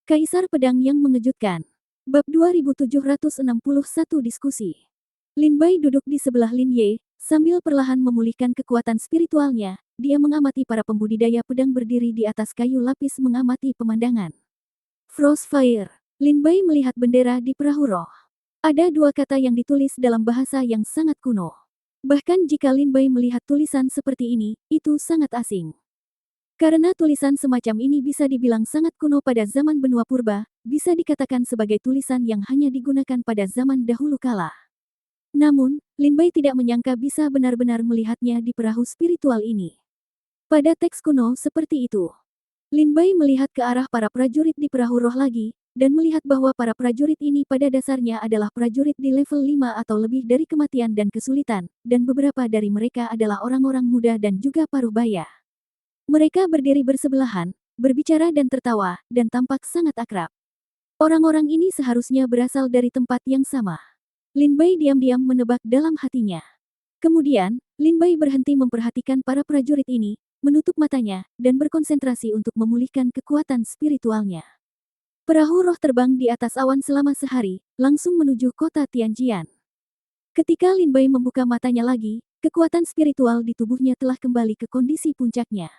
Kaisar Pedang yang Mengejutkan. Bab 2761 Diskusi. Lin Bai duduk di sebelah Lin Ye, sambil perlahan memulihkan kekuatan spiritualnya. Dia mengamati para pembudidaya pedang berdiri di atas kayu lapis mengamati pemandangan. Frostfire. Lin Bai melihat bendera di perahu roh. Ada dua kata yang ditulis dalam bahasa yang sangat kuno. Bahkan jika Lin Bai melihat tulisan seperti ini, itu sangat asing. Karena tulisan semacam ini bisa dibilang sangat kuno pada zaman benua purba, bisa dikatakan sebagai tulisan yang hanya digunakan pada zaman dahulu kala. Namun, Lin Bai tidak menyangka bisa benar-benar melihatnya di perahu spiritual ini. Pada teks kuno seperti itu, Lin Bai melihat ke arah para prajurit di perahu roh lagi, dan melihat bahwa para prajurit ini pada dasarnya adalah prajurit di level 5 atau lebih dari kematian dan kesulitan, dan beberapa dari mereka adalah orang-orang muda dan juga paruh baya. Mereka berdiri bersebelahan, berbicara dan tertawa, dan tampak sangat akrab. Orang-orang ini seharusnya berasal dari tempat yang sama. Lin Bai diam-diam menebak dalam hatinya. Kemudian, Lin Bai berhenti memperhatikan para prajurit ini, menutup matanya, dan berkonsentrasi untuk memulihkan kekuatan spiritualnya. Perahu roh terbang di atas awan selama sehari, langsung menuju kota Tianjian. Ketika Lin Bai membuka matanya lagi, kekuatan spiritual di tubuhnya telah kembali ke kondisi puncaknya.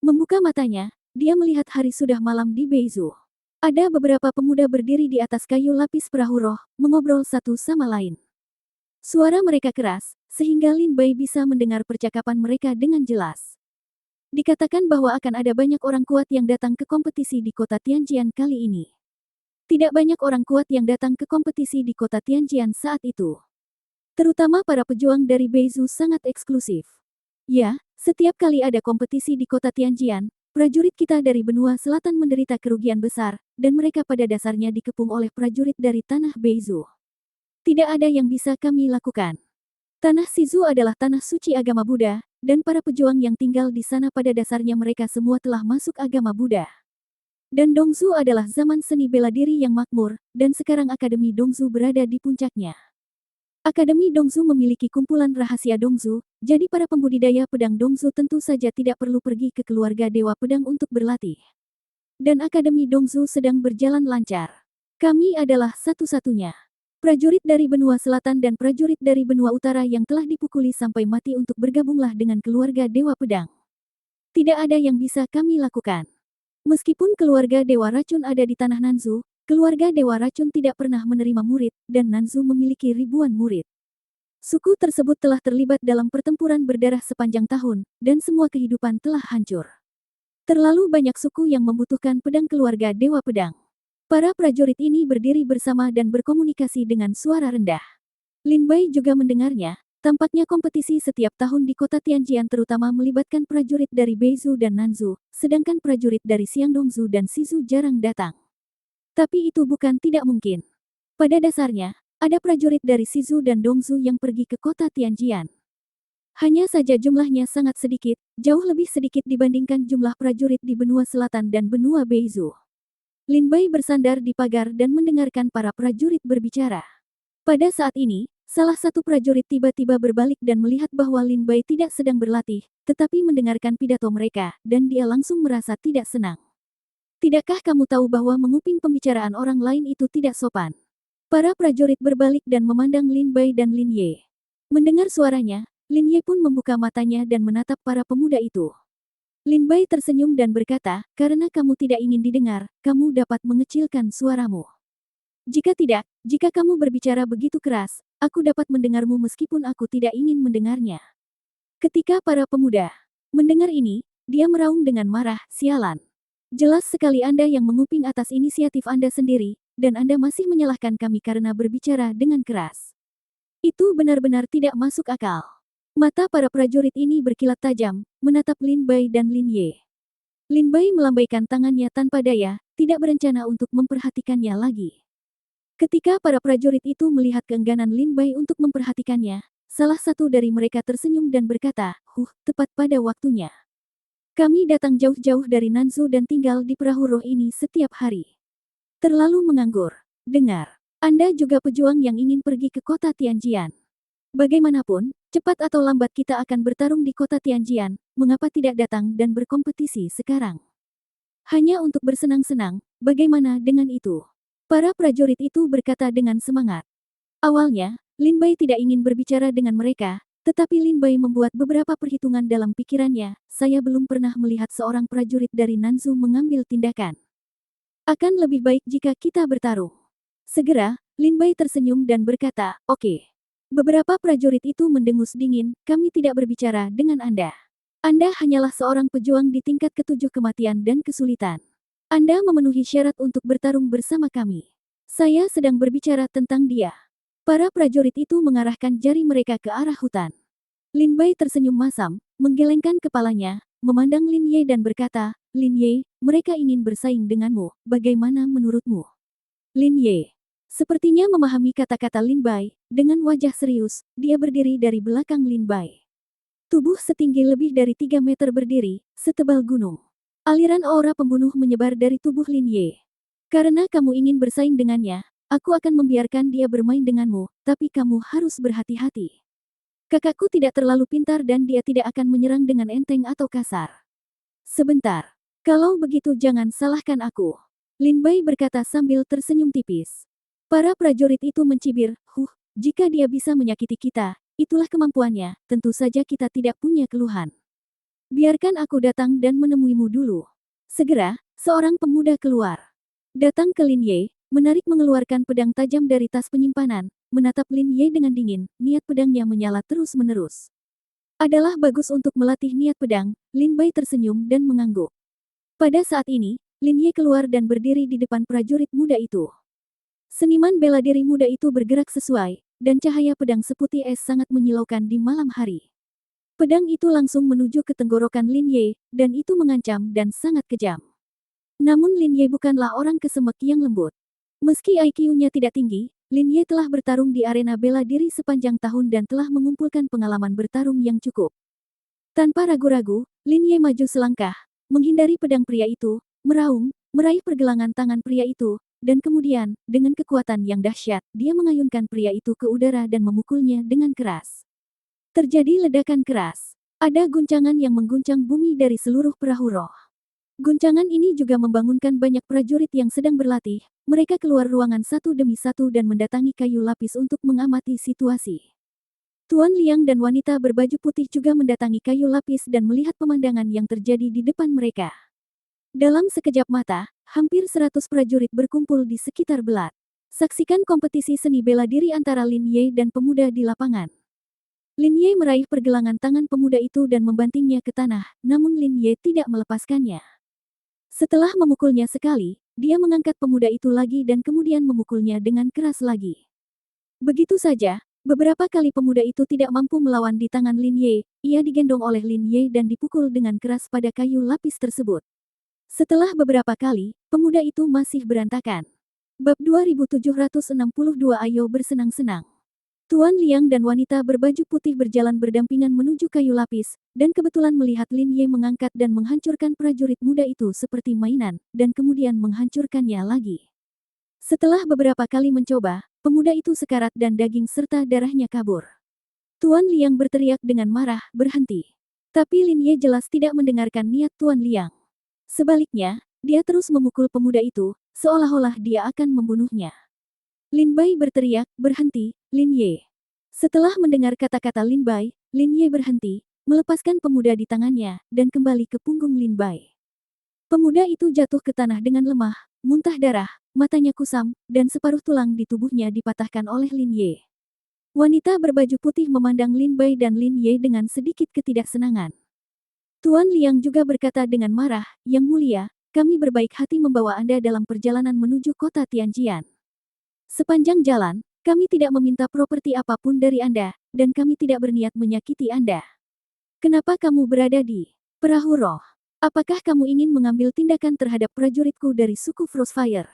Membuka matanya, dia melihat hari sudah malam di Beizu. Ada beberapa pemuda berdiri di atas kayu lapis perahu roh, mengobrol satu sama lain. Suara mereka keras, sehingga Lin Bai bisa mendengar percakapan mereka dengan jelas. Dikatakan bahwa akan ada banyak orang kuat yang datang ke kompetisi di kota Tianjian kali ini. Tidak banyak orang kuat yang datang ke kompetisi di kota Tianjian saat itu. Terutama para pejuang dari Beizu sangat eksklusif. Ya, setiap kali ada kompetisi di kota Tianjian, prajurit kita dari benua selatan menderita kerugian besar, dan mereka pada dasarnya dikepung oleh prajurit dari tanah Beizu. Tidak ada yang bisa kami lakukan. Tanah Shizu adalah tanah suci agama Buddha, dan para pejuang yang tinggal di sana pada dasarnya mereka semua telah masuk agama Buddha. Dan Dongzu adalah zaman seni bela diri yang makmur, dan sekarang Akademi Dongzu berada di puncaknya. Akademi Dongzu memiliki kumpulan rahasia Dongzu, jadi para pembudidaya pedang Dongzu tentu saja tidak perlu pergi ke keluarga Dewa Pedang untuk berlatih. Dan Akademi Dongzu sedang berjalan lancar. Kami adalah satu-satunya prajurit dari benua selatan dan prajurit dari benua utara yang telah dipukuli sampai mati untuk bergabunglah dengan keluarga Dewa Pedang. Tidak ada yang bisa kami lakukan. Meskipun keluarga Dewa Racun ada di tanah Nanzu, keluarga Dewa Racun tidak pernah menerima murid, dan Nanzu memiliki ribuan murid. Suku tersebut telah terlibat dalam pertempuran berdarah sepanjang tahun, dan semua kehidupan telah hancur. Terlalu banyak suku yang membutuhkan pedang keluarga Dewa Pedang. Para prajurit ini berdiri bersama dan berkomunikasi dengan suara rendah. Lin Bai juga mendengarnya. Tampaknya kompetisi setiap tahun di kota Tianjian terutama melibatkan prajurit dari Beizu dan Nanzu, sedangkan prajurit dari Xiangdongzu dan Shizu jarang datang. Tapi itu bukan tidak mungkin. Pada dasarnya, ada prajurit dari Shizu dan Dongzu yang pergi ke kota Tianjian. Hanya saja jumlahnya sangat sedikit, jauh lebih sedikit dibandingkan jumlah prajurit di benua selatan dan benua Beizu. Lin Bai bersandar di pagar dan mendengarkan para prajurit berbicara. Pada saat ini, salah satu prajurit tiba-tiba berbalik dan melihat bahwa Lin Bai tidak sedang berlatih, tetapi mendengarkan pidato mereka, dan dia langsung merasa tidak senang. Tidakkah kamu tahu bahwa menguping pembicaraan orang lain itu tidak sopan? Para prajurit berbalik dan memandang Lin Bai dan Lin Ye. Mendengar suaranya, Lin Ye pun membuka matanya dan menatap para pemuda itu. Lin Bai tersenyum dan berkata, karena kamu tidak ingin didengar, kamu dapat mengecilkan suaramu. Jika tidak, jika kamu berbicara begitu keras, aku dapat mendengarmu meskipun aku tidak ingin mendengarnya. Ketika para pemuda mendengar ini, dia meraung dengan marah, sialan. Jelas sekali Anda yang menguping atas inisiatif Anda sendiri, dan Anda masih menyalahkan kami karena berbicara dengan keras. Itu benar-benar tidak masuk akal. Mata para prajurit ini berkilat tajam, menatap Lin Bai dan Lin Ye. Lin Bai melambaikan tangannya tanpa daya, tidak berencana untuk memperhatikannya lagi. Ketika para prajurit itu melihat keengganan Lin Bai untuk memperhatikannya, salah satu dari mereka tersenyum dan berkata, tepat pada waktunya. Kami datang jauh-jauh dari Nanzu dan tinggal di perahu roh ini setiap hari. Terlalu menganggur. Dengar, Anda juga pejuang yang ingin pergi ke kota Tianjian. Bagaimanapun, cepat atau lambat kita akan bertarung di kota Tianjian, mengapa tidak datang dan berkompetisi sekarang? Hanya untuk bersenang-senang, bagaimana dengan itu? Para prajurit itu berkata dengan semangat. Awalnya, Lin Bai tidak ingin berbicara dengan mereka, tetapi Lin Bai membuat beberapa perhitungan dalam pikirannya. Saya belum pernah melihat seorang prajurit dari Nanzu mengambil tindakan. Akan lebih baik jika kita bertarung. Segera, Lin Bai tersenyum dan berkata, "Oke." Beberapa prajurit itu mendengus dingin, "Kami tidak berbicara dengan Anda. Anda hanyalah seorang pejuang di tingkat ketujuh kematian dan kesulitan. Anda memenuhi syarat untuk bertarung bersama kami. Saya sedang berbicara tentang dia." Para prajurit itu mengarahkan jari mereka ke arah hutan. Lin Bai tersenyum masam, menggelengkan kepalanya, memandang Lin Ye dan berkata, "Lin Ye, mereka ingin bersaing denganmu, bagaimana menurutmu?" Lin Ye sepertinya memahami kata-kata Lin Bai, dengan wajah serius, dia berdiri dari belakang Lin Bai. Tubuh setinggi lebih dari 3 meter berdiri, setebal gunung. Aliran aura pembunuh menyebar dari tubuh Lin Ye. "Karena kamu ingin bersaing dengannya, aku akan membiarkan dia bermain denganmu, tapi kamu harus berhati-hati. Kakakku tidak terlalu pintar dan dia tidak akan menyerang dengan enteng atau kasar." "Sebentar. Kalau begitu jangan salahkan aku." Lin Bai berkata sambil tersenyum tipis. Para prajurit itu mencibir, jika dia bisa menyakiti kita, itulah kemampuannya, tentu saja kita tidak punya keluhan. Biarkan aku datang dan menemuimu dulu." Segera, seorang pemuda keluar. Datang ke Lin Ye, mengeluarkan pedang tajam dari tas penyimpanan, menatap Lin Ye dengan dingin, niat pedangnya menyala terus-menerus. "Adalah bagus untuk melatih niat pedang." Lin Bai tersenyum dan mengangguk. Pada saat ini, Lin Ye keluar dan berdiri di depan prajurit muda itu. Seniman bela diri muda itu bergerak sesuai, dan cahaya pedang seputih es sangat menyilaukan di malam hari. Pedang itu langsung menuju ke tenggorokan Lin Ye, dan itu mengancam dan sangat kejam. Namun Lin Ye bukanlah orang kesemek yang lembut. Meski IQ-nya tidak tinggi, Lin Ye telah bertarung di arena bela diri sepanjang tahun dan telah mengumpulkan pengalaman bertarung yang cukup. Tanpa ragu-ragu, Lin Ye maju selangkah, menghindari pedang pria itu, meraung, meraih pergelangan tangan pria itu, dan kemudian, dengan kekuatan yang dahsyat, dia mengayunkan pria itu ke udara dan memukulnya dengan keras. Terjadi ledakan keras. Ada guncangan yang mengguncang bumi dari seluruh perahu roh. Guncangan ini juga membangunkan banyak prajurit yang sedang berlatih. Mereka keluar ruangan satu demi satu dan mendatangi kayu lapis untuk mengamati situasi. Tuan Liang dan wanita berbaju putih juga mendatangi kayu lapis dan melihat pemandangan yang terjadi di depan mereka. Dalam sekejap mata, hampir 100 prajurit berkumpul di sekitar belat. Saksikan kompetisi seni bela diri antara Lin Ye dan pemuda di lapangan. Lin Ye meraih pergelangan tangan pemuda itu dan membantingnya ke tanah, namun Lin Ye tidak melepaskannya. Setelah memukulnya sekali, dia mengangkat pemuda itu lagi dan kemudian memukulnya dengan keras lagi. Begitu saja, beberapa kali pemuda itu tidak mampu melawan di tangan Lin Ye, ia digendong oleh Lin Ye dan dipukul dengan keras pada kayu lapis tersebut. Setelah beberapa kali, pemuda itu masih berantakan. Bab 2762 Ayo bersenang-senang. Tuan Liang dan wanita berbaju putih berjalan berdampingan menuju kayu lapis, dan kebetulan melihat Lin Ye mengangkat dan menghancurkan prajurit muda itu seperti mainan, dan kemudian menghancurkannya lagi. Setelah beberapa kali mencoba, pemuda itu sekarat dan daging serta darahnya kabur. Tuan Liang berteriak dengan marah, "Berhenti!" Tapi Lin Ye jelas tidak mendengarkan niat Tuan Liang. Sebaliknya, dia terus memukul pemuda itu, seolah-olah dia akan membunuhnya. Lin Bai berteriak, "Berhenti, Lin Ye." Setelah mendengar kata-kata Lin Bai, Lin Ye berhenti, melepaskan pemuda di tangannya, dan kembali ke punggung Lin Bai. Pemuda itu jatuh ke tanah dengan lemah, muntah darah, matanya kusam, dan separuh tulang di tubuhnya dipatahkan oleh Lin Ye. Wanita berbaju putih memandang Lin Bai dan Lin Ye dengan sedikit ketidaksenangan. Tuan Liang juga berkata dengan marah, "Yang mulia, kami berbaik hati membawa Anda dalam perjalanan menuju kota Tianjian. Sepanjang jalan, kami tidak meminta properti apapun dari Anda, dan kami tidak berniat menyakiti Anda. Kenapa kamu berada di perahu roh? Apakah kamu ingin mengambil tindakan terhadap prajuritku dari suku Frostfire?"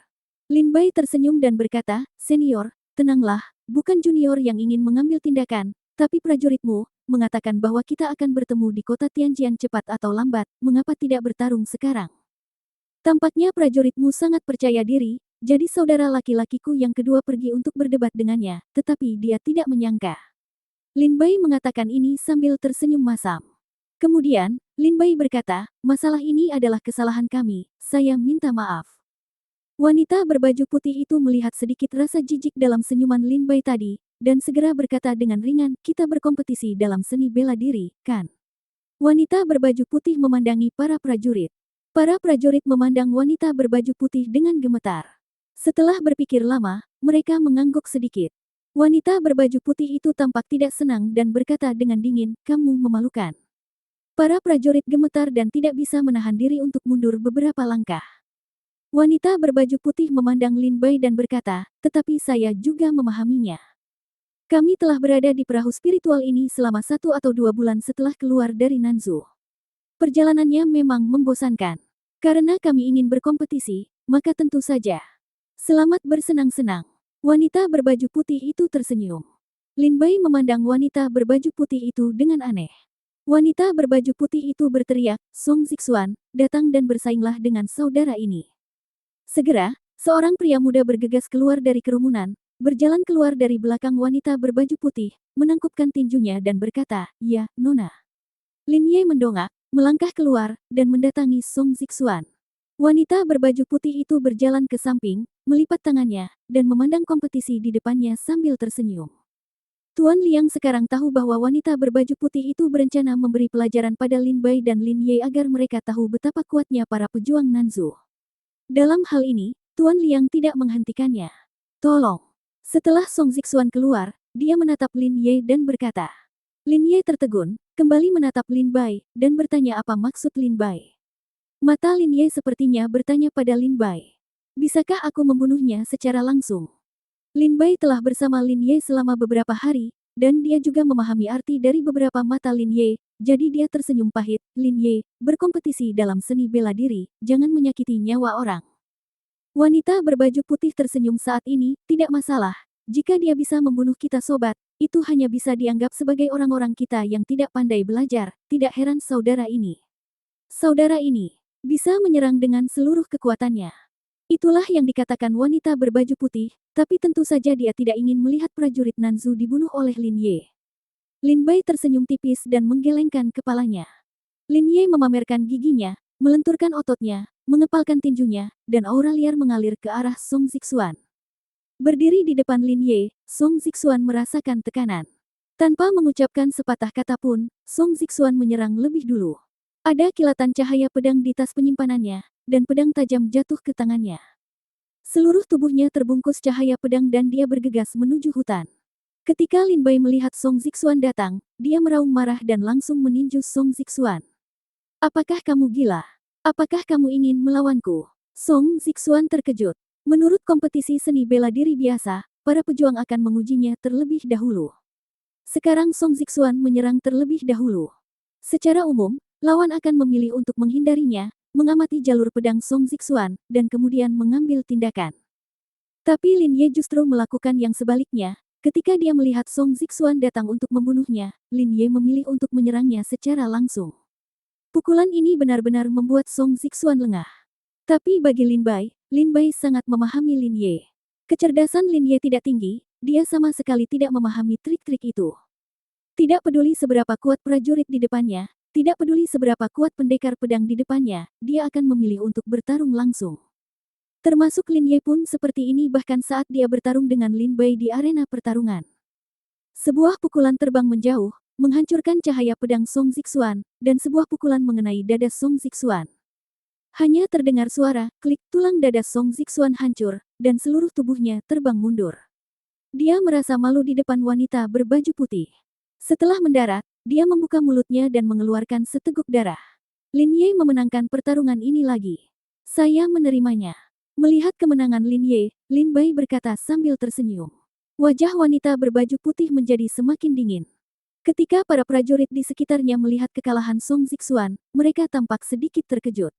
Lin Bai tersenyum dan berkata, "Senior, tenanglah, bukan junior yang ingin mengambil tindakan, tapi prajuritmu, mengatakan bahwa kita akan bertemu di kota Tianjian cepat atau lambat, mengapa tidak bertarung sekarang? Tampaknya prajuritmu sangat percaya diri, jadi saudara laki-lakiku yang kedua pergi untuk berdebat dengannya, tetapi dia tidak menyangka." Lin Bai mengatakan ini sambil tersenyum masam. Kemudian, Lin Bai berkata, "Masalah ini adalah kesalahan kami, saya minta maaf." Wanita berbaju putih itu melihat sedikit rasa jijik dalam senyuman Lin Bai tadi, dan segera berkata dengan ringan, kita berkompetisi dalam seni bela diri, kan? Wanita berbaju putih memandangi para prajurit. Para prajurit memandang wanita berbaju putih dengan gemetar. Setelah berpikir lama, mereka mengangguk sedikit. Wanita berbaju putih itu tampak tidak senang dan berkata dengan dingin, kamu memalukan. Para prajurit gemetar dan tidak bisa menahan diri untuk mundur beberapa langkah. Wanita berbaju putih memandang Lin Bai dan berkata, tetapi saya juga memahaminya. Kami telah berada di perahu spiritual ini selama 1 atau 2 bulan setelah keluar dari Nanzu. Perjalanannya memang membosankan. Karena kami ingin berkompetisi, maka tentu saja. Selamat bersenang-senang. Wanita berbaju putih itu tersenyum. Lin Bai memandang wanita berbaju putih itu dengan aneh. Wanita berbaju putih itu berteriak, Song Zixuan, datang dan bersainglah dengan saudara ini. Segera, seorang pria muda bergegas keluar dari kerumunan, berjalan keluar dari belakang wanita berbaju putih, menangkupkan tinjunya dan berkata, ya, Nona. Lin Ye mendongak, melangkah keluar, dan mendatangi Song Zixuan. Wanita berbaju putih itu berjalan ke samping, melipat tangannya, dan memandang kompetisi di depannya sambil tersenyum. Tuan Liang sekarang tahu bahwa wanita berbaju putih itu berencana memberi pelajaran pada Lin Bai dan Lin Ye agar mereka tahu betapa kuatnya para pejuang Nanzu. Dalam hal ini, Tuan Liang tidak menghentikannya. Tolong. Setelah Song Zixuan keluar, dia menatap Lin Ye dan berkata. Lin Ye tertegun, kembali menatap Lin Bai, dan bertanya apa maksud Lin Bai. Mata Lin Ye sepertinya bertanya pada Lin Bai. Bisakah aku membunuhnya secara langsung? Lin Bai telah bersama Lin Ye selama beberapa hari, dan dia juga memahami arti dari beberapa mata Lin Ye, jadi dia tersenyum pahit. Lin Ye, berkompetisi dalam seni bela diri, jangan menyakiti nyawa orang. Wanita berbaju putih tersenyum saat ini, tidak masalah. Jika dia bisa membunuh kita sobat, itu hanya bisa dianggap sebagai orang-orang kita yang tidak pandai belajar, tidak heran saudara ini. Saudara ini, bisa menyerang dengan seluruh kekuatannya. Itulah yang dikatakan wanita berbaju putih, tapi tentu saja dia tidak ingin melihat prajurit Nanzu dibunuh oleh Lin Ye. Lin Bai tersenyum tipis dan menggelengkan kepalanya. Lin Ye memamerkan giginya, melenturkan ototnya, mengepalkan tinjunya, dan aura liar mengalir ke arah Song Zixuan. Berdiri di depan Lin Ye, Song Zixuan merasakan tekanan. Tanpa mengucapkan sepatah kata pun, Song Zixuan menyerang lebih dulu. Ada kilatan cahaya pedang di tas penyimpanannya, dan pedang tajam jatuh ke tangannya. Seluruh tubuhnya terbungkus cahaya pedang dan dia bergegas menuju hutan. Ketika Lin Bai melihat Song Zixuan datang, dia meraung marah dan langsung meninju Song Zixuan. Apakah kamu gila? Apakah kamu ingin melawanku? Song Zixuan terkejut. Menurut kompetisi seni bela diri biasa, para pejuang akan mengujinya terlebih dahulu. Sekarang Song Zixuan menyerang terlebih dahulu. Secara umum, lawan akan memilih untuk menghindarinya, mengamati jalur pedang Song Zixuan, dan kemudian mengambil tindakan. Tapi Lin Ye justru melakukan yang sebaliknya. Ketika dia melihat Song Zixuan datang untuk membunuhnya, Lin Ye memilih untuk menyerangnya secara langsung. Pukulan ini benar-benar membuat Song Zixuan lengah. Tapi bagi Lin Bai sangat memahami Lin Ye. Kecerdasan Lin Ye tidak tinggi, dia sama sekali tidak memahami trik-trik itu. Tidak peduli seberapa kuat prajurit di depannya, tidak peduli seberapa kuat pendekar pedang di depannya, dia akan memilih untuk bertarung langsung. Termasuk Lin Ye pun seperti ini bahkan saat dia bertarung dengan Lin Bai di arena pertarungan. Sebuah pukulan terbang menjauh, menghancurkan cahaya pedang Song Zixuan, dan sebuah pukulan mengenai dada Song Zixuan. Hanya terdengar suara, klik, tulang dada Song Zixuan hancur, dan seluruh tubuhnya terbang mundur. Dia merasa malu di depan wanita berbaju putih. Setelah mendarat, dia membuka mulutnya dan mengeluarkan seteguk darah. Lin Ye memenangkan pertarungan ini lagi. Saya menerimanya. Melihat kemenangan Lin Ye, Lin Bai berkata sambil tersenyum. Wajah wanita berbaju putih menjadi semakin dingin. Ketika para prajurit di sekitarnya melihat kekalahan Song Zixuan, mereka tampak sedikit terkejut.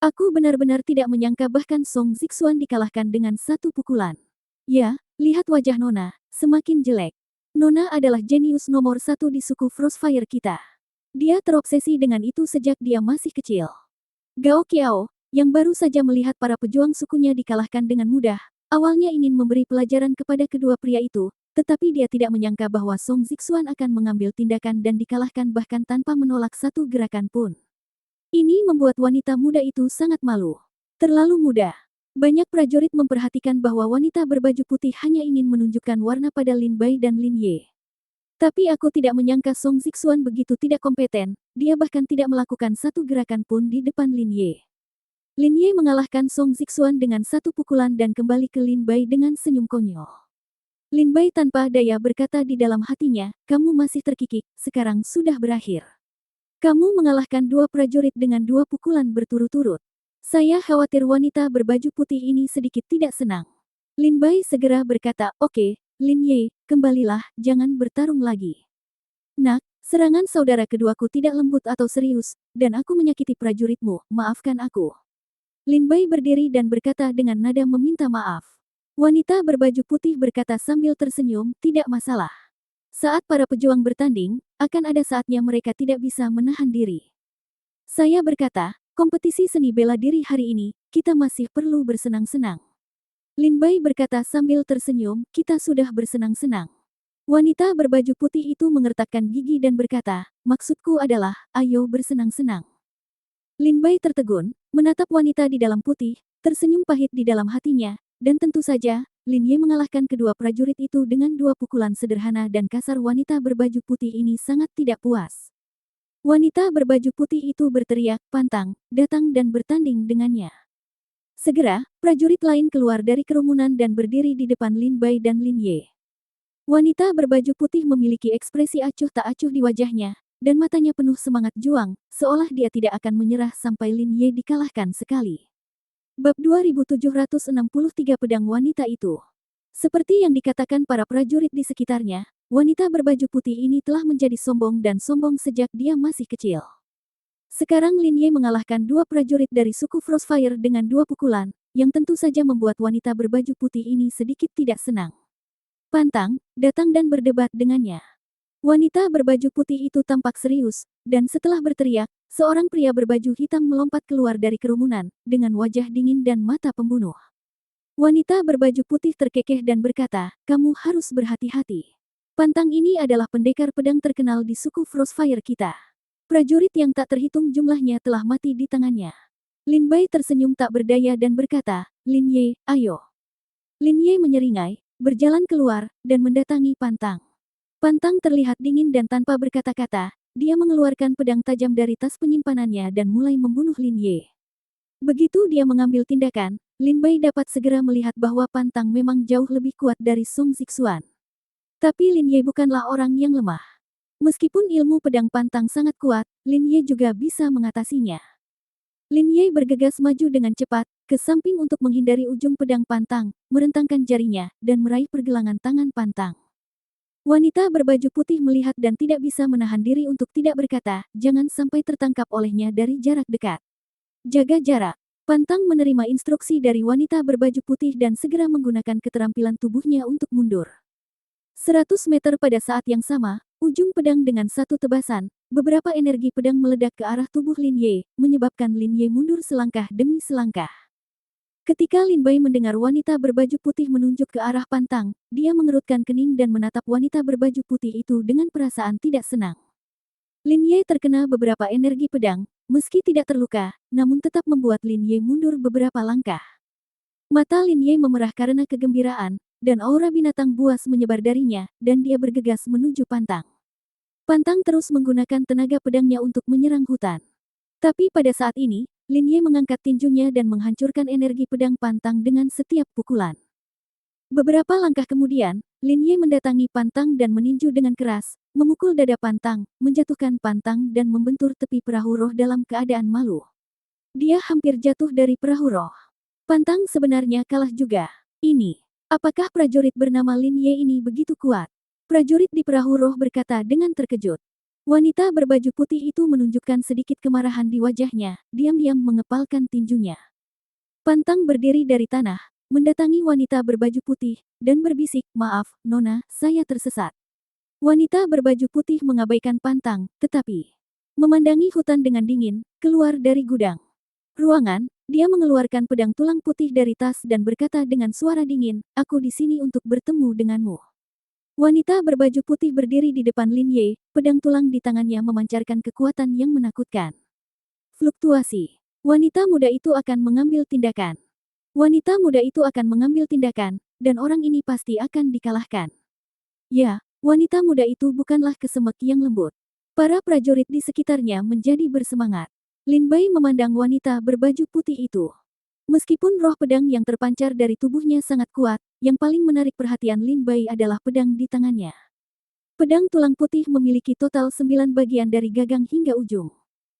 Aku benar-benar tidak menyangka bahkan Song Zixuan dikalahkan dengan satu pukulan. Ya, lihat wajah Nona, semakin jelek. Nona adalah jenius nomor 1 di suku Frostfire kita. Dia terobsesi dengan itu sejak dia masih kecil. Gao Qiao, yang baru saja melihat para pejuang sukunya dikalahkan dengan mudah, awalnya ingin memberi pelajaran kepada kedua pria itu, tetapi dia tidak menyangka bahwa Song Zixuan akan mengambil tindakan dan dikalahkan bahkan tanpa menolak satu gerakan pun. Ini membuat wanita muda itu sangat malu. Terlalu mudah. Banyak prajurit memperhatikan bahwa wanita berbaju putih hanya ingin menunjukkan warna pada Lin Bai dan Lin Ye. Tapi aku tidak menyangka Song Zixuan begitu tidak kompeten, dia bahkan tidak melakukan satu gerakan pun di depan Lin Ye. Lin Ye mengalahkan Song Zixuan dengan satu pukulan dan kembali ke Lin Bai dengan senyum konyol. Lin Bai tanpa daya berkata di dalam hatinya, kamu masih terkikik, sekarang sudah berakhir. Kamu mengalahkan dua prajurit dengan dua pukulan berturut-turut. Saya khawatir wanita berbaju putih ini sedikit tidak senang. Lin Bai segera berkata, oke, Lin Ye, kembalilah, jangan bertarung lagi. Nak, serangan saudara keduaku tidak lembut atau serius, dan aku menyakiti prajuritmu, maafkan aku. Lin Bai berdiri dan berkata dengan nada meminta maaf. Wanita berbaju putih berkata sambil tersenyum, tidak masalah. Saat para pejuang bertanding, akan ada saatnya mereka tidak bisa menahan diri. Saya berkata, kompetisi seni bela diri hari ini, kita masih perlu bersenang-senang. Lin Bai berkata sambil tersenyum, kita sudah bersenang-senang. Wanita berbaju putih itu mengertakkan gigi dan berkata, maksudku adalah, ayo bersenang-senang. Lin Bai tertegun, menatap wanita di dalam putih, tersenyum pahit di dalam hatinya, dan tentu saja, Lin Ye mengalahkan kedua prajurit itu dengan dua pukulan sederhana dan kasar. Wanita berbaju putih ini sangat tidak puas. Wanita berbaju putih itu berteriak, pantang, datang dan bertanding dengannya. Segera, prajurit lain keluar dari kerumunan dan berdiri di depan Lin Bai dan Lin Ye. Wanita berbaju putih memiliki ekspresi acuh tak acuh di wajahnya, dan matanya penuh semangat juang, seolah dia tidak akan menyerah sampai Lin Ye dikalahkan sekali. Bab 2763 Pedang Wanita Itu. Seperti yang dikatakan para prajurit di sekitarnya, wanita berbaju putih ini telah menjadi sombong dan sombong sejak dia masih kecil. Sekarang Lin Ye mengalahkan dua prajurit dari suku Frostfire dengan dua pukulan, yang tentu saja membuat wanita berbaju putih ini sedikit tidak senang. Pantang, datang dan berdebat dengannya. Wanita berbaju putih itu tampak serius, dan setelah berteriak, seorang pria berbaju hitam melompat keluar dari kerumunan, dengan wajah dingin dan mata pembunuh. Wanita berbaju putih terkekeh dan berkata, kamu harus berhati-hati. Pantang ini adalah pendekar pedang terkenal di suku Frostfire kita. Prajurit yang tak terhitung jumlahnya telah mati di tangannya. Lin Bai tersenyum tak berdaya dan berkata, Lin Ye, ayo. Lin Ye menyeringai, berjalan keluar, dan mendatangi Pantang. Pantang terlihat dingin dan tanpa berkata-kata, dia mengeluarkan pedang tajam dari tas penyimpanannya dan mulai membunuh Lin Ye. Begitu dia mengambil tindakan, Lin Bai dapat segera melihat bahwa Pantang memang jauh lebih kuat dari Song Zixuan. Tapi Lin Ye bukanlah orang yang lemah. Meskipun ilmu pedang Pantang sangat kuat, Lin Ye juga bisa mengatasinya. Lin Ye bergegas maju dengan cepat, ke samping untuk menghindari ujung pedang Pantang, merentangkan jarinya, dan meraih pergelangan tangan Pantang. Wanita berbaju putih melihat dan tidak bisa menahan diri untuk tidak berkata, jangan sampai tertangkap olehnya dari jarak dekat. Jaga jarak. Pantang menerima instruksi dari wanita berbaju putih dan segera menggunakan keterampilan tubuhnya untuk mundur. 100 meter pada saat yang sama, ujung pedang dengan satu tebasan, beberapa energi pedang meledak ke arah tubuh Lin Ye, menyebabkan Lin Ye mundur selangkah demi selangkah. Ketika Lin Bai mendengar wanita berbaju putih menunjuk ke arah Pantang, dia mengerutkan kening dan menatap wanita berbaju putih itu dengan perasaan tidak senang. Lin Ye terkena beberapa energi pedang, meski tidak terluka, namun tetap membuat Lin Ye mundur beberapa langkah. Mata Lin Ye memerah karena kegembiraan, dan aura binatang buas menyebar darinya, dan dia bergegas menuju Pantang. Pantang terus menggunakan tenaga pedangnya untuk menyerang hutan. Tapi pada saat ini, Lin Ye mengangkat tinjunya dan menghancurkan energi pedang Pantang dengan setiap pukulan. Beberapa langkah kemudian, Lin Ye mendatangi Pantang dan meninju dengan keras, memukul dada Pantang, menjatuhkan Pantang dan membentur tepi perahu roh dalam keadaan malu. Dia hampir jatuh dari perahu roh. Pantang sebenarnya kalah juga. Ini, apakah prajurit bernama Lin Ye ini begitu kuat? Prajurit di perahu roh berkata dengan terkejut. Wanita berbaju putih itu menunjukkan sedikit kemarahan di wajahnya, diam-diam mengepalkan tinjunya. Pantang berdiri dari tanah, mendatangi wanita berbaju putih, dan berbisik, maaf, Nona, saya tersesat. Wanita berbaju putih mengabaikan Pantang, tetapi memandangi hutan dengan dingin, keluar dari gudang ruangan, dia mengeluarkan pedang tulang putih dari tas dan berkata dengan suara dingin, aku di sini untuk bertemu denganmu. Wanita berbaju putih berdiri di depan Lin Ye, pedang tulang di tangannya memancarkan kekuatan yang menakutkan. Fluktuasi. Wanita muda itu akan mengambil tindakan. Wanita muda itu akan mengambil tindakan, dan orang ini pasti akan dikalahkan. Ya, wanita muda itu bukanlah kesemek yang lembut. Para prajurit di sekitarnya menjadi bersemangat. Lin Bai memandang wanita berbaju putih itu. Meskipun roh pedang yang terpancar dari tubuhnya sangat kuat, yang paling menarik perhatian Lin Bai adalah pedang di tangannya. Pedang tulang putih memiliki total 9 bagian dari gagang hingga ujung.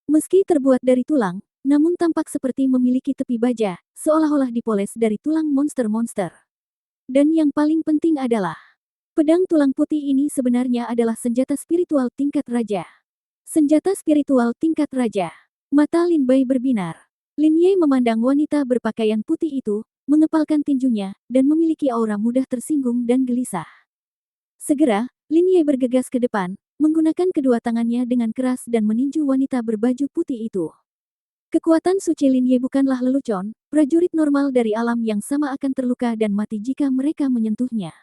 Meski terbuat dari tulang, namun tampak seperti memiliki tepi baja, seolah-olah dipoles dari tulang monster-monster. Dan yang paling penting adalah, pedang tulang putih ini sebenarnya adalah senjata spiritual tingkat raja. Senjata spiritual tingkat raja. Mata Lin Bai berbinar. Lin Ye memandang wanita berpakaian putih itu, mengepalkan tinjunya, dan memiliki aura mudah tersinggung dan gelisah. Segera, Lin Ye bergegas ke depan, menggunakan kedua tangannya dengan keras dan meninju wanita berbaju putih itu. Kekuatan suci Lin Ye bukanlah lelucon, prajurit normal dari alam yang sama akan terluka dan mati jika mereka menyentuhnya.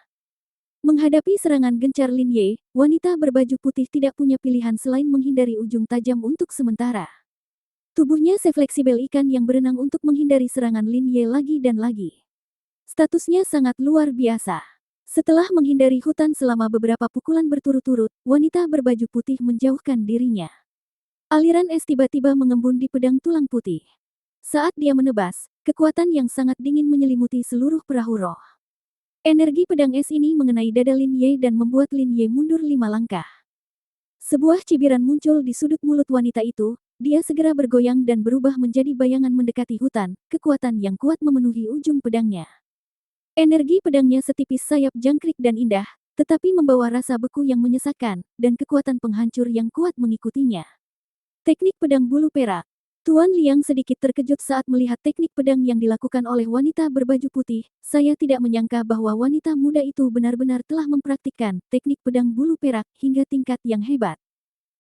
Menghadapi serangan gencar Lin Ye, wanita berbaju putih tidak punya pilihan selain menghindari ujung tajam untuk sementara. Tubuhnya sefleksibel ikan yang berenang untuk menghindari serangan Lin Ye lagi dan lagi. Statusnya sangat luar biasa. Setelah menghindari hutan selama beberapa pukulan berturut-turut, wanita berbaju putih menjauhkan dirinya. Aliran es tiba-tiba mengembun di pedang tulang putih. Saat dia menebas, kekuatan yang sangat dingin menyelimuti seluruh perahu roh. Energi pedang es ini mengenai dada Lin Ye dan membuat Lin Ye mundur 5 langkah. Sebuah cibiran muncul di sudut mulut wanita itu, dia segera bergoyang dan berubah menjadi bayangan mendekati hutan, kekuatan yang kuat memenuhi ujung pedangnya. Energi pedangnya setipis sayap jangkrik dan indah, tetapi membawa rasa beku yang menyesakkan, dan kekuatan penghancur yang kuat mengikutinya. Teknik pedang bulu perak. Tuan Liang sedikit terkejut saat melihat teknik pedang yang dilakukan oleh wanita berbaju putih. Saya tidak menyangka bahwa wanita muda itu benar-benar telah mempraktikkan teknik pedang bulu perak hingga tingkat yang hebat.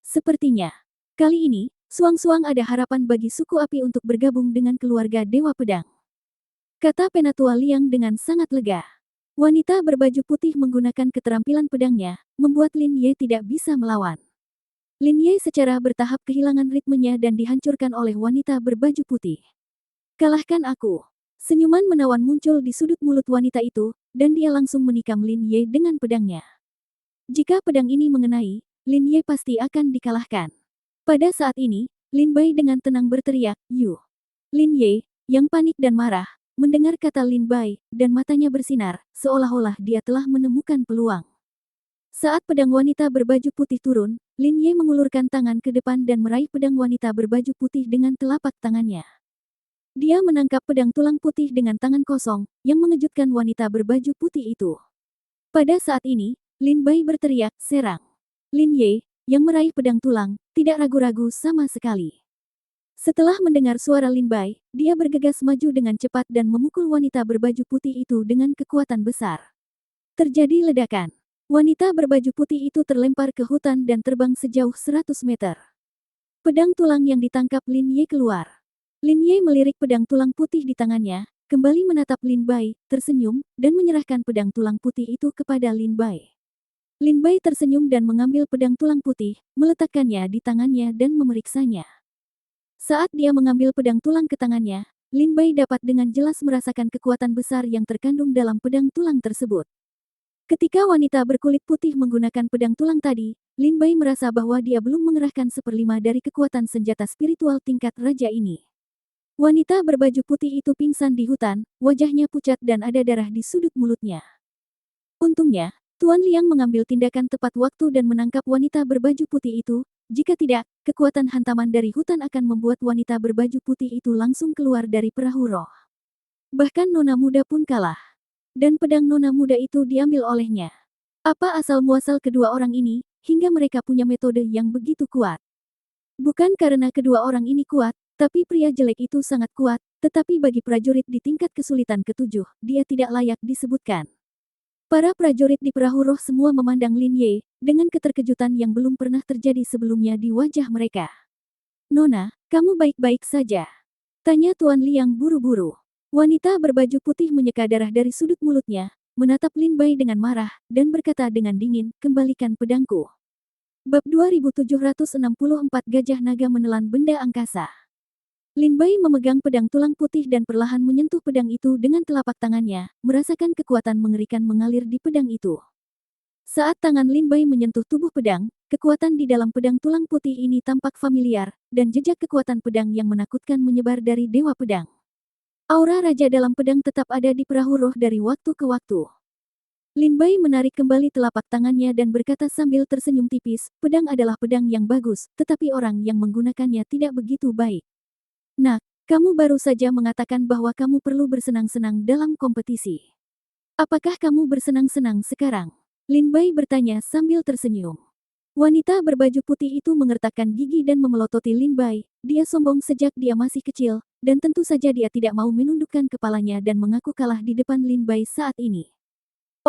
Sepertinya, kali ini, suang-suang ada harapan bagi suku api untuk bergabung dengan keluarga Dewa Pedang. Kata Penatua Liang dengan sangat lega. Wanita berbaju putih menggunakan keterampilan pedangnya, membuat Lin Ye tidak bisa melawan. Lin Ye secara bertahap kehilangan ritmenya dan dihancurkan oleh wanita berbaju putih. Kalahkan aku. Senyuman menawan muncul di sudut mulut wanita itu, dan dia langsung menikam Lin Ye dengan pedangnya. Jika pedang ini mengenai, Lin Ye pasti akan dikalahkan. Pada saat ini, Lin Bai dengan tenang berteriak, "Yu!" Lin Ye, yang panik dan marah, mendengar kata Lin Bai, dan matanya bersinar, seolah-olah dia telah menemukan peluang. Saat pedang wanita berbaju putih turun, Lin Ye mengulurkan tangan ke depan dan meraih pedang wanita berbaju putih dengan telapak tangannya. Dia menangkap pedang tulang putih dengan tangan kosong, yang mengejutkan wanita berbaju putih itu. Pada saat ini, Lin Bai berteriak, "Serang!" Lin Ye, yang meraih pedang tulang, tidak ragu-ragu sama sekali. Setelah mendengar suara Lin Bai, dia bergegas maju dengan cepat dan memukul wanita berbaju putih itu dengan kekuatan besar. Terjadi ledakan. Wanita berbaju putih itu terlempar ke hutan dan terbang sejauh 100 meter. Pedang tulang yang ditangkap Lin Ye keluar. Lin Ye melirik pedang tulang putih di tangannya, kembali menatap Lin Bai, tersenyum, dan menyerahkan pedang tulang putih itu kepada Lin Bai. Lin Bai tersenyum dan mengambil pedang tulang putih, meletakkannya di tangannya dan memeriksanya. Saat dia mengambil pedang tulang ke tangannya, Lin Bai dapat dengan jelas merasakan kekuatan besar yang terkandung dalam pedang tulang tersebut. Ketika wanita berkulit putih menggunakan pedang tulang tadi, Lin Bai merasa bahwa dia belum mengerahkan 1/5 dari kekuatan senjata spiritual tingkat raja ini. Wanita berbaju putih itu pingsan di hutan, wajahnya pucat dan ada darah di sudut mulutnya. Untungnya, Tuan Liang mengambil tindakan tepat waktu dan menangkap wanita berbaju putih itu. Jika tidak, kekuatan hantaman dari hutan akan membuat wanita berbaju putih itu langsung keluar dari perahu roh. Bahkan nona muda pun kalah. Dan pedang nona muda itu diambil olehnya. Apa asal-muasal kedua orang ini, hingga mereka punya metode yang begitu kuat? Bukan karena kedua orang ini kuat, tapi pria jelek itu sangat kuat, tetapi bagi prajurit di tingkat kesulitan ke-7, dia tidak layak disebutkan. Para prajurit di perahu roh semua memandang Lin Ye, dengan keterkejutan yang belum pernah terjadi sebelumnya di wajah mereka. "Nona, kamu baik-baik saja?" tanya Tuan Liang buru-buru. Wanita berbaju putih menyeka darah dari sudut mulutnya, menatap Lin Bai dengan marah, dan berkata dengan dingin, "Kembalikan pedangku." Bab 2764 Gajah Naga Menelan Benda Angkasa. Lin Bai memegang pedang tulang putih dan perlahan menyentuh pedang itu dengan telapak tangannya, merasakan kekuatan mengerikan mengalir di pedang itu. Saat tangan Lin Bai menyentuh tubuh pedang, kekuatan di dalam pedang tulang putih ini tampak familiar, dan jejak kekuatan pedang yang menakutkan menyebar dari Dewa Pedang. Aura raja dalam pedang tetap ada di perahu roh dari waktu ke waktu. Lin Bai menarik kembali telapak tangannya dan berkata sambil tersenyum tipis, pedang adalah pedang yang bagus, tetapi orang yang menggunakannya tidak begitu baik. Nak, kamu baru saja mengatakan bahwa kamu perlu bersenang-senang dalam kompetisi. Apakah kamu bersenang-senang sekarang? Lin Bai bertanya sambil tersenyum. Wanita berbaju putih itu mengertakkan gigi dan memelototi Lin Bai. Dia sombong sejak dia masih kecil, dan tentu saja dia tidak mau menundukkan kepalanya dan mengaku kalah di depan Lin Bai saat ini.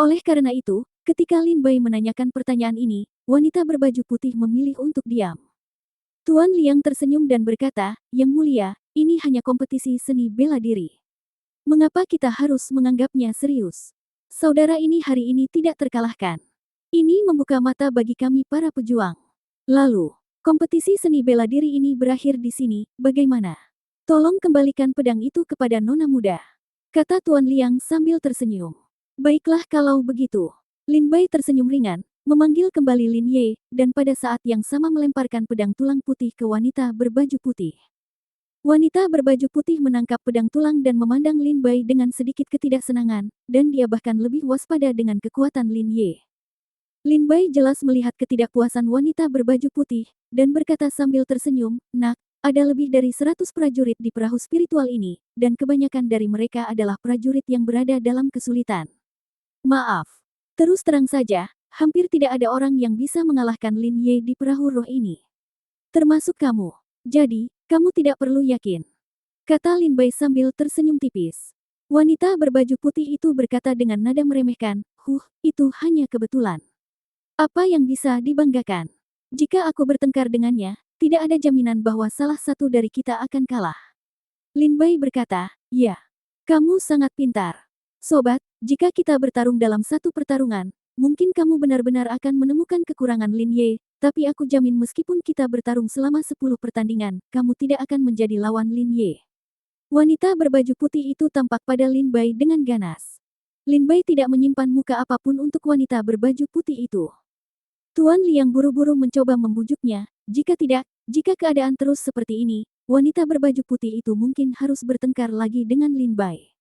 Oleh karena itu, ketika Lin Bai menanyakan pertanyaan ini, wanita berbaju putih memilih untuk diam. Tuan Liang tersenyum dan berkata, "Yang mulia, ini hanya kompetisi seni bela diri. Mengapa kita harus menganggapnya serius? Saudara ini hari ini tidak terkalahkan. Ini membuka mata bagi kami para pejuang. Lalu, kompetisi seni bela diri ini berakhir di sini, bagaimana? Tolong kembalikan pedang itu kepada nona muda," kata Tuan Liang sambil tersenyum. "Baiklah kalau begitu." Lin Bai tersenyum ringan, memanggil kembali Lin Ye, dan pada saat yang sama melemparkan pedang tulang putih ke wanita berbaju putih. Wanita berbaju putih menangkap pedang tulang dan memandang Lin Bai dengan sedikit ketidaksenangan, dan dia bahkan lebih waspada dengan kekuatan Lin Ye. Lin Bai jelas melihat ketidakpuasan wanita berbaju putih, dan berkata sambil tersenyum, "Nak, ada lebih dari 100 prajurit di perahu spiritual ini, dan kebanyakan dari mereka adalah prajurit yang berada dalam kesulitan. Maaf. Terus terang saja, hampir tidak ada orang yang bisa mengalahkan Lin Ye di perahu roh ini. Termasuk kamu. Jadi, kamu tidak perlu yakin," kata Lin Bai sambil tersenyum tipis. Wanita berbaju putih itu berkata dengan nada meremehkan, itu hanya kebetulan. Apa yang bisa dibanggakan? Jika aku bertengkar dengannya, tidak ada jaminan bahwa salah satu dari kita akan kalah." Lin Bai berkata, "Ya, kamu sangat pintar. Sobat, jika kita bertarung dalam satu pertarungan, mungkin kamu benar-benar akan menemukan kekurangan Lin Ye, tapi aku jamin meskipun kita bertarung selama 10 pertandingan, kamu tidak akan menjadi lawan Lin Ye." Wanita berbaju putih itu tampak pada Lin Bai dengan ganas. Lin Bai tidak menyimpan muka apapun untuk wanita berbaju putih itu. Tuan Liang buru-buru mencoba membujuknya, jika keadaan terus seperti ini, wanita berbaju putih itu mungkin harus bertengkar lagi dengan Lin Bai.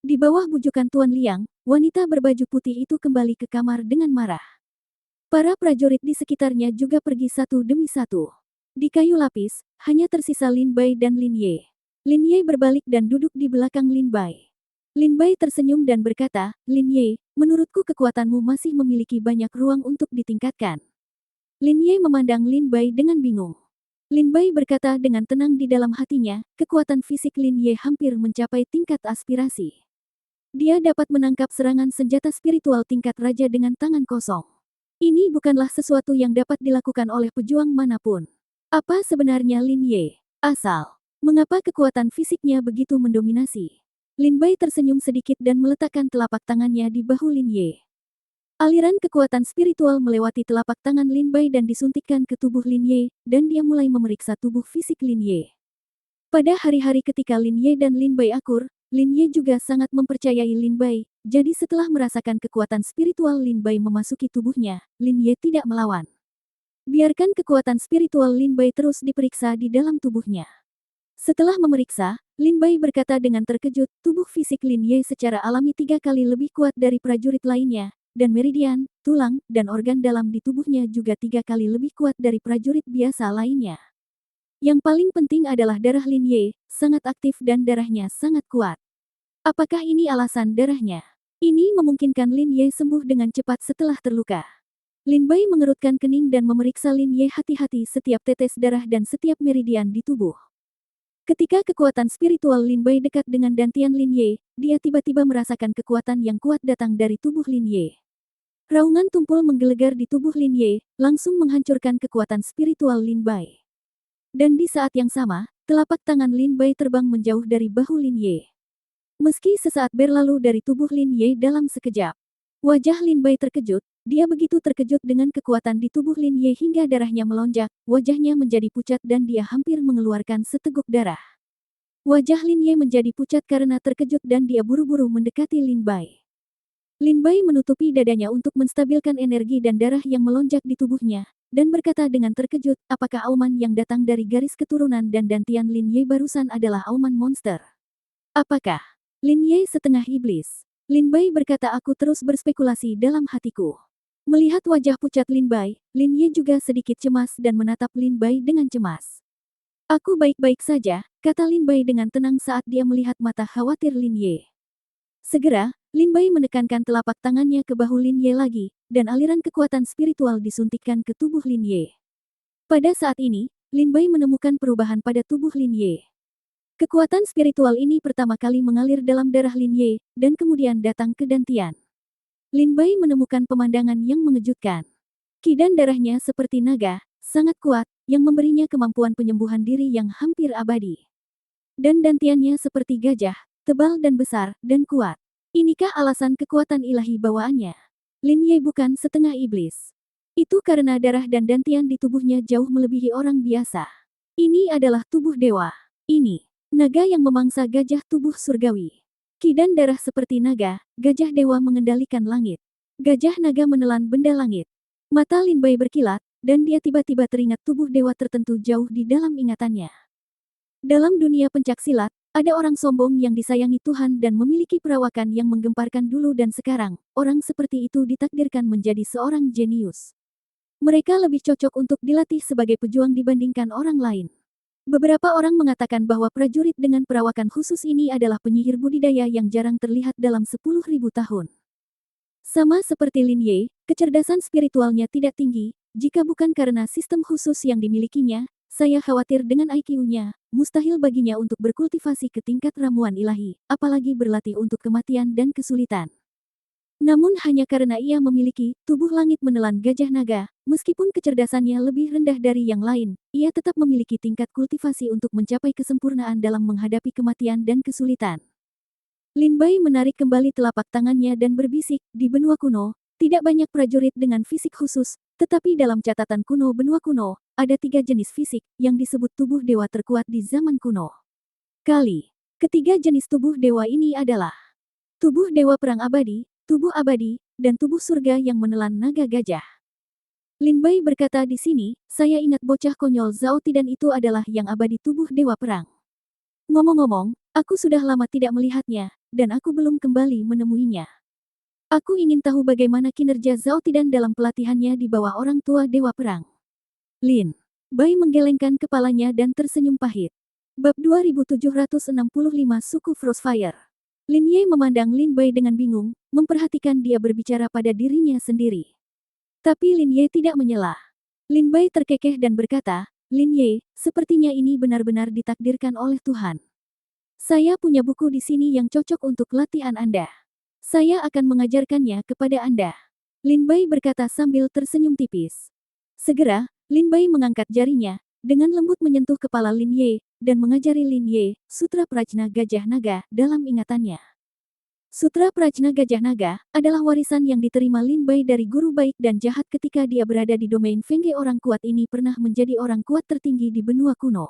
Di bawah bujukan Tuan Liang, wanita berbaju putih itu kembali ke kamar dengan marah. Para prajurit di sekitarnya juga pergi satu demi satu. Di kayu lapis, hanya tersisa Lin Bai dan Lin Ye. Lin Ye berbalik dan duduk di belakang Lin Bai. Lin Bai tersenyum dan berkata, "Lin Ye, menurutku kekuatanmu masih memiliki banyak ruang untuk ditingkatkan." Lin Ye memandang Lin Bai dengan bingung. Lin Bai berkata dengan tenang di dalam hatinya, kekuatan fisik Lin Ye hampir mencapai tingkat aspirasi. Dia dapat menangkap serangan senjata spiritual tingkat raja dengan tangan kosong. Ini bukanlah sesuatu yang dapat dilakukan oleh pejuang manapun. Apa sebenarnya Lin Ye? Asal. Mengapa kekuatan fisiknya begitu mendominasi? Lin Bai tersenyum sedikit dan meletakkan telapak tangannya di bahu Lin Ye. Aliran kekuatan spiritual melewati telapak tangan Lin Bai dan disuntikkan ke tubuh Lin Ye, dan dia mulai memeriksa tubuh fisik Lin Ye. Pada hari-hari ketika Lin Ye dan Lin Bai akur, Lin Ye juga sangat mempercayai Lin Bai, jadi setelah merasakan kekuatan spiritual Lin Bai memasuki tubuhnya, Lin Ye tidak melawan. Biarkan kekuatan spiritual Lin Bai terus diperiksa di dalam tubuhnya. Setelah memeriksa, Lin Bai berkata dengan terkejut, tubuh fisik Lin Ye secara alami 3 kali lebih kuat dari prajurit lainnya, dan meridian, tulang, dan organ dalam di tubuhnya juga 3 kali lebih kuat dari prajurit biasa lainnya. Yang paling penting adalah darah Lin Ye, sangat aktif dan darahnya sangat kuat. Apakah ini alasan darahnya? Ini memungkinkan Lin Ye sembuh dengan cepat setelah terluka. Lin Bai mengerutkan kening dan memeriksa Lin Ye hati-hati setiap tetes darah dan setiap meridian di tubuh. Ketika kekuatan spiritual Lin Bai dekat dengan dantian Lin Ye, dia tiba-tiba merasakan kekuatan yang kuat datang dari tubuh Lin Ye. Raungan tumpul menggelegar di tubuh Lin Ye, langsung menghancurkan kekuatan spiritual Lin Bai. Dan di saat yang sama, telapak tangan Lin Bai terbang menjauh dari bahu Lin Ye. Meski sesaat berlalu dari tubuh Lin Ye dalam sekejap. Wajah Lin Bai terkejut, dia begitu terkejut dengan kekuatan di tubuh Lin Ye hingga darahnya melonjak, wajahnya menjadi pucat dan dia hampir mengeluarkan seteguk darah. Wajah Lin Ye menjadi pucat karena terkejut dan dia buru-buru mendekati Lin Bai. Lin Bai menutupi dadanya untuk menstabilkan energi dan darah yang melonjak di tubuhnya, dan berkata dengan terkejut, apakah auman yang datang dari garis keturunan dan dantian Lin Ye barusan adalah auman monster? Apakah Lin Ye setengah iblis? Lin Bai berkata, aku terus berspekulasi dalam hatiku. Melihat wajah pucat Lin Bai, Lin Ye juga sedikit cemas dan menatap Lin Bai dengan cemas. Aku baik-baik saja, kata Lin Bai dengan tenang saat dia melihat mata khawatir Lin Ye. Segera, Lin Bai menekankan telapak tangannya ke bahu Lin Ye lagi, dan aliran kekuatan spiritual disuntikkan ke tubuh Lin Ye. Pada saat ini, Lin Bai menemukan perubahan pada tubuh Lin Ye. Kekuatan spiritual ini pertama kali mengalir dalam darah Lin Ye, dan kemudian datang ke dantian. Lin Bai menemukan pemandangan yang mengejutkan. Ki dan darahnya seperti naga, sangat kuat, yang memberinya kemampuan penyembuhan diri yang hampir abadi. Dan dantiannya seperti gajah, tebal dan besar, dan kuat. Inikah alasan kekuatan ilahi bawaannya? Lin Ye bukan setengah iblis. Itu karena darah dan dantian di tubuhnya jauh melebihi orang biasa. Ini adalah tubuh dewa. Ini, naga yang memangsa gajah tubuh surgawi. Ki dan darah seperti naga, gajah dewa mengendalikan langit. Gajah naga menelan benda langit. Mata Lin Bai berkilat, dan dia tiba-tiba teringat tubuh dewa tertentu jauh di dalam ingatannya. Dalam dunia pencaksilat, ada orang sombong yang disayangi Tuhan dan memiliki perawakan yang menggemparkan dulu dan sekarang, orang seperti itu ditakdirkan menjadi seorang jenius. Mereka lebih cocok untuk dilatih sebagai pejuang dibandingkan orang lain. Beberapa orang mengatakan bahwa prajurit dengan perawakan khusus ini adalah penyihir budidaya yang jarang terlihat dalam 10.000 tahun. Sama seperti Lin Ye, kecerdasan spiritualnya tidak tinggi, jika bukan karena sistem khusus yang dimilikinya, saya khawatir dengan IQ-nya, mustahil baginya untuk berkultivasi ke tingkat ramuan ilahi, apalagi berlatih untuk kematian dan kesulitan. Namun hanya karena ia memiliki tubuh langit menelan gajah naga, meskipun kecerdasannya lebih rendah dari yang lain, ia tetap memiliki tingkat kultivasi untuk mencapai kesempurnaan dalam menghadapi kematian dan kesulitan. Lin Bai menarik kembali telapak tangannya dan berbisik, di benua kuno, tidak banyak prajurit dengan fisik khusus, tetapi dalam catatan kuno benua kuno, ada 3 jenis fisik, yang disebut tubuh dewa terkuat di zaman kuno. Ketiga jenis tubuh dewa ini adalah tubuh dewa perang abadi, tubuh abadi, dan tubuh surga yang menelan naga gajah. Lin Bai berkata di sini, saya ingat bocah konyol Zhao Tidan itu adalah yang abadi tubuh dewa perang. Ngomong-ngomong, aku sudah lama tidak melihatnya, dan aku belum kembali menemuinya. Aku ingin tahu bagaimana kinerja Zhao Tidan dalam pelatihannya di bawah orang tua dewa perang. Lin Bai menggelengkan kepalanya dan tersenyum pahit. Bab 2765 Suku Frostfire. Lin Ye memandang Lin Bai dengan bingung, memperhatikan dia berbicara pada dirinya sendiri. Tapi Lin Ye tidak menyela. Lin Bai terkekeh dan berkata, Lin Ye, sepertinya ini benar-benar ditakdirkan oleh Tuhan. Saya punya buku di sini yang cocok untuk latihan Anda. Saya akan mengajarkannya kepada Anda. Lin Bai berkata sambil tersenyum tipis. Segera, Lin Bai mengangkat jarinya, dengan lembut menyentuh kepala Lin Ye, dan mengajari Lin Ye, Sutra Prajna Gajah Naga, dalam ingatannya. Sutra Prajna Gajah Naga adalah warisan yang diterima Lin Bai dari guru baik dan jahat ketika dia berada di domain Fengge. Orang kuat ini pernah menjadi orang kuat tertinggi di benua kuno.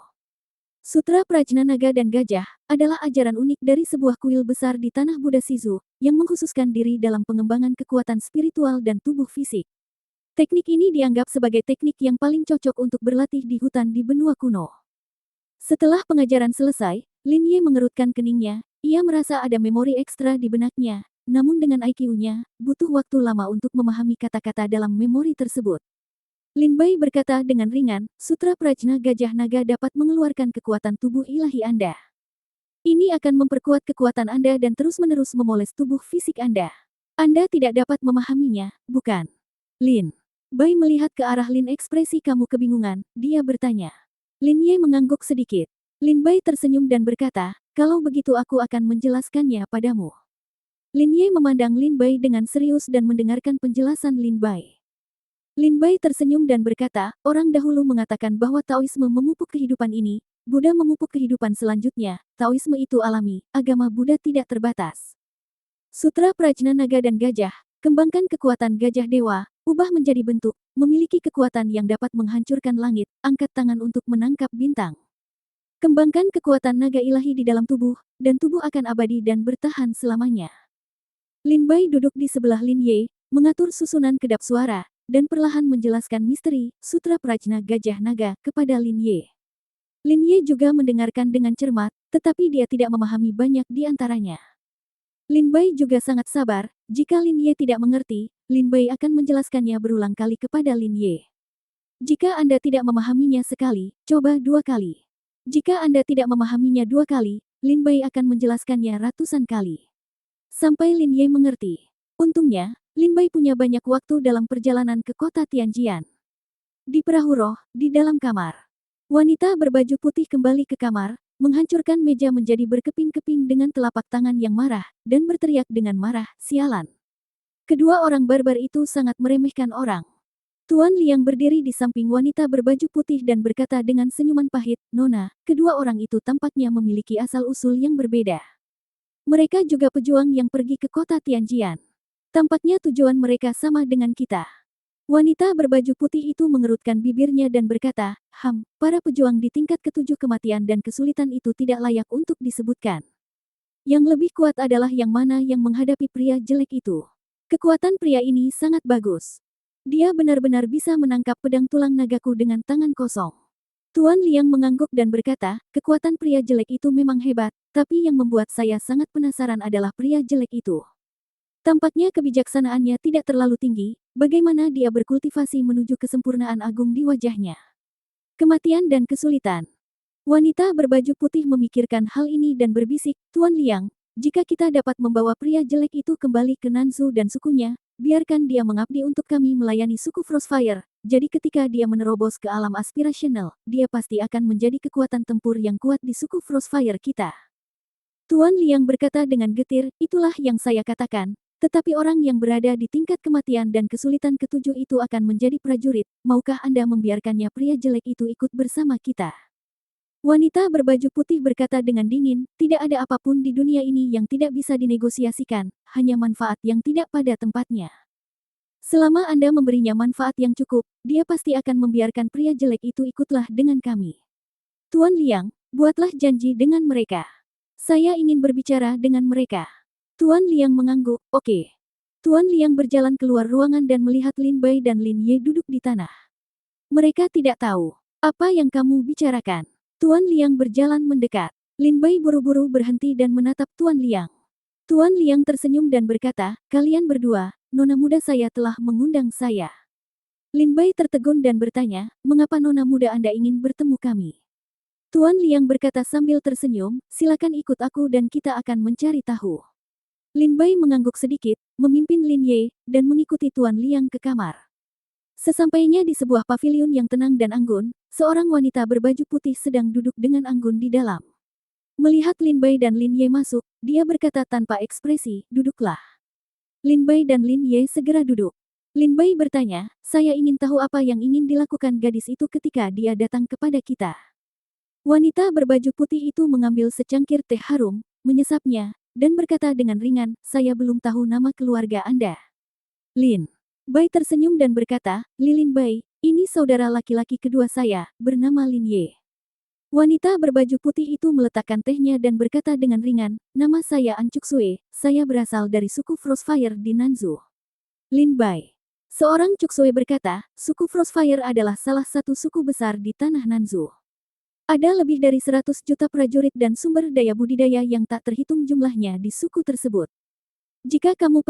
Sutra Prajna Naga dan Gajah adalah ajaran unik dari sebuah kuil besar di tanah Buddha Shizu, yang mengkhususkan diri dalam pengembangan kekuatan spiritual dan tubuh fisik. Teknik ini dianggap sebagai teknik yang paling cocok untuk berlatih di hutan di benua kuno. Setelah pengajaran selesai, Lin Ye mengerutkan keningnya. Ia merasa ada memori ekstra di benaknya, namun dengan IQ-nya, butuh waktu lama untuk memahami kata-kata dalam memori tersebut. Lin Bai berkata dengan ringan, Sutra Prajna Gajah Naga dapat mengeluarkan kekuatan tubuh ilahi Anda. Ini akan memperkuat kekuatan Anda dan terus-menerus memoles tubuh fisik Anda. Anda tidak dapat memahaminya, bukan? Lin Bai melihat ke arah Lin. Ekspresi kamu kebingungan, dia bertanya. Lin Ye mengangguk sedikit. Lin Bai tersenyum dan berkata, kalau begitu aku akan menjelaskannya padamu. Lin Ye memandang Lin Bai dengan serius dan mendengarkan penjelasan Lin Bai. Lin Bai tersenyum dan berkata, orang dahulu mengatakan bahwa Taoisme memupuk kehidupan ini, Buddha memupuk kehidupan selanjutnya, Taoisme itu alami, agama Buddha tidak terbatas. Sutra Prajna Naga dan Gajah, kembangkan kekuatan gajah dewa, ubah menjadi bentuk, memiliki kekuatan yang dapat menghancurkan langit, angkat tangan untuk menangkap bintang. Kembangkan kekuatan naga ilahi di dalam tubuh, dan tubuh akan abadi dan bertahan selamanya. Lin Bai duduk di sebelah Lin Ye, mengatur susunan kedap suara, dan perlahan menjelaskan misteri Sutra Prajna Gajah Naga kepada Lin Ye. Lin Ye juga mendengarkan dengan cermat, tetapi dia tidak memahami banyak di antaranya. Lin Bai juga sangat sabar, jika Lin Ye tidak mengerti, Lin Bai akan menjelaskannya berulang kali kepada Lin Ye. Jika Anda tidak memahaminya sekali, coba 2 kali. Jika Anda tidak memahaminya 2 kali, Lin Bai akan menjelaskannya ratusan kali. Sampai Lin Ye mengerti. Untungnya, Lin Bai punya banyak waktu dalam perjalanan ke kota Tianjian. Di perahu roh, di dalam kamar. Wanita berbaju putih kembali ke kamar, menghancurkan meja menjadi berkeping-keping dengan telapak tangan yang marah, dan berteriak dengan marah, sialan. Kedua orang barbar itu sangat meremehkan orang. Tuan Liang berdiri di samping wanita berbaju putih dan berkata dengan senyuman pahit, Nona, kedua orang itu tampaknya memiliki asal-usul yang berbeda. Mereka juga pejuang yang pergi ke kota Tianjian. Tampaknya tujuan mereka sama dengan kita. Wanita berbaju putih itu mengerutkan bibirnya dan berkata, para pejuang di tingkat ketujuh kematian dan kesulitan itu tidak layak untuk disebutkan. Yang lebih kuat adalah yang mana yang menghadapi pria jelek itu. Kekuatan pria ini sangat bagus. Dia benar-benar bisa menangkap pedang tulang nagaku dengan tangan kosong. Tuan Liang mengangguk dan berkata, kekuatan pria jelek itu memang hebat, tapi yang membuat saya sangat penasaran adalah pria jelek itu. Tampaknya kebijaksanaannya tidak terlalu tinggi, bagaimana dia berkultivasi menuju kesempurnaan agung di wajahnya. Kematian dan kesulitan. Wanita berbaju putih memikirkan hal ini dan berbisik, Tuan Liang, jika kita dapat membawa pria jelek itu kembali ke Nanzu dan sukunya, biarkan dia mengabdi untuk kami melayani suku Frostfire, jadi ketika dia menerobos ke alam aspirasional, dia pasti akan menjadi kekuatan tempur yang kuat di suku Frostfire kita. Tuan Liang berkata dengan getir, itulah yang saya katakan, tetapi orang yang berada di tingkat kematian dan kesulitan ketujuh itu akan menjadi prajurit, maukah Anda membiarkannya pria jelek itu ikut bersama kita? Wanita berbaju putih berkata dengan dingin, tidak ada apapun di dunia ini yang tidak bisa dinegosiasikan, hanya manfaat yang tidak pada tempatnya. Selama Anda memberinya manfaat yang cukup, dia pasti akan membiarkan pria jelek itu ikutlah dengan kami. Tuan Liang, buatlah janji dengan mereka. Saya ingin berbicara dengan mereka. Tuan Liang mengangguk, oke. Tuan Liang berjalan keluar ruangan dan melihat Lin Bai dan Lin Ye duduk di tanah. Mereka tidak tahu apa yang kamu bicarakan. Tuan Liang berjalan mendekat. Lin Bai buru-buru berhenti dan menatap Tuan Liang. Tuan Liang tersenyum dan berkata, kalian berdua, nona muda saya telah mengundang saya. Lin Bai tertegun dan bertanya, mengapa nona muda Anda ingin bertemu kami? Tuan Liang berkata sambil tersenyum, silakan ikut aku dan kita akan mencari tahu. Lin Bai mengangguk sedikit, memimpin Lin Ye, dan mengikuti Tuan Liang ke kamar. Sesampainya di sebuah paviliun yang tenang dan anggun, seorang wanita berbaju putih sedang duduk dengan anggun di dalam. Melihat Lin Bai dan Lin Ye masuk, dia berkata tanpa ekspresi, duduklah. Lin Bai dan Lin Ye segera duduk. Lin Bai bertanya, saya ingin tahu apa yang ingin dilakukan gadis itu ketika dia datang kepada kita. Wanita berbaju putih itu mengambil secangkir teh harum, menyesapnya, dan berkata dengan ringan, saya belum tahu nama keluarga Anda. Lin Bai tersenyum dan berkata, Lin Bai, ini saudara laki-laki kedua saya, bernama Lin Ye. Wanita berbaju putih itu meletakkan tehnya dan berkata dengan ringan, nama saya An Cuksue, saya berasal dari suku Frostfire di Nanzu. Lin Bai. Seorang Cuksue berkata, suku Frostfire adalah salah satu suku besar di tanah Nanzu. Ada lebih dari 100 juta prajurit dan sumber daya budidaya yang tak terhitung jumlahnya di suku tersebut. Jika kamu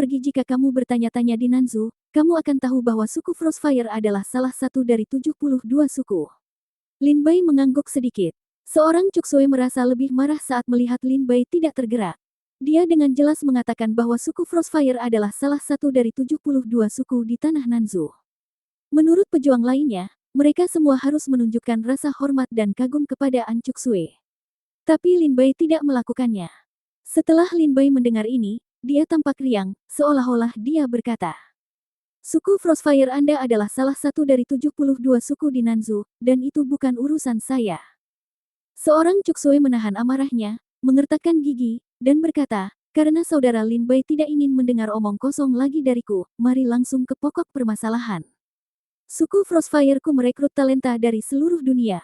bertanya-tanya di Nanzu, kamu akan tahu bahwa suku Frostfire adalah salah satu dari 72 suku. Lin Bai mengangguk sedikit. Seorang Cuksue merasa lebih marah saat melihat Lin Bai tidak tergerak. Dia dengan jelas mengatakan bahwa suku Frostfire adalah salah satu dari 72 suku di tanah Nanzu. Menurut pejuang lainnya, mereka semua harus menunjukkan rasa hormat dan kagum kepada An Cuksue. Tapi Lin Bai tidak melakukannya. Setelah Lin Bai mendengar ini, dia tampak riang, seolah-olah dia berkata, suku Frostfire Anda adalah salah satu dari 72 suku di Nanzu, dan itu bukan urusan saya. Seorang Cuksue menahan amarahnya, mengertakkan gigi, dan berkata, karena saudara Lin Bai tidak ingin mendengar omong kosong lagi dariku, mari langsung ke pokok permasalahan. Suku Frostfire-ku merekrut talenta dari seluruh dunia.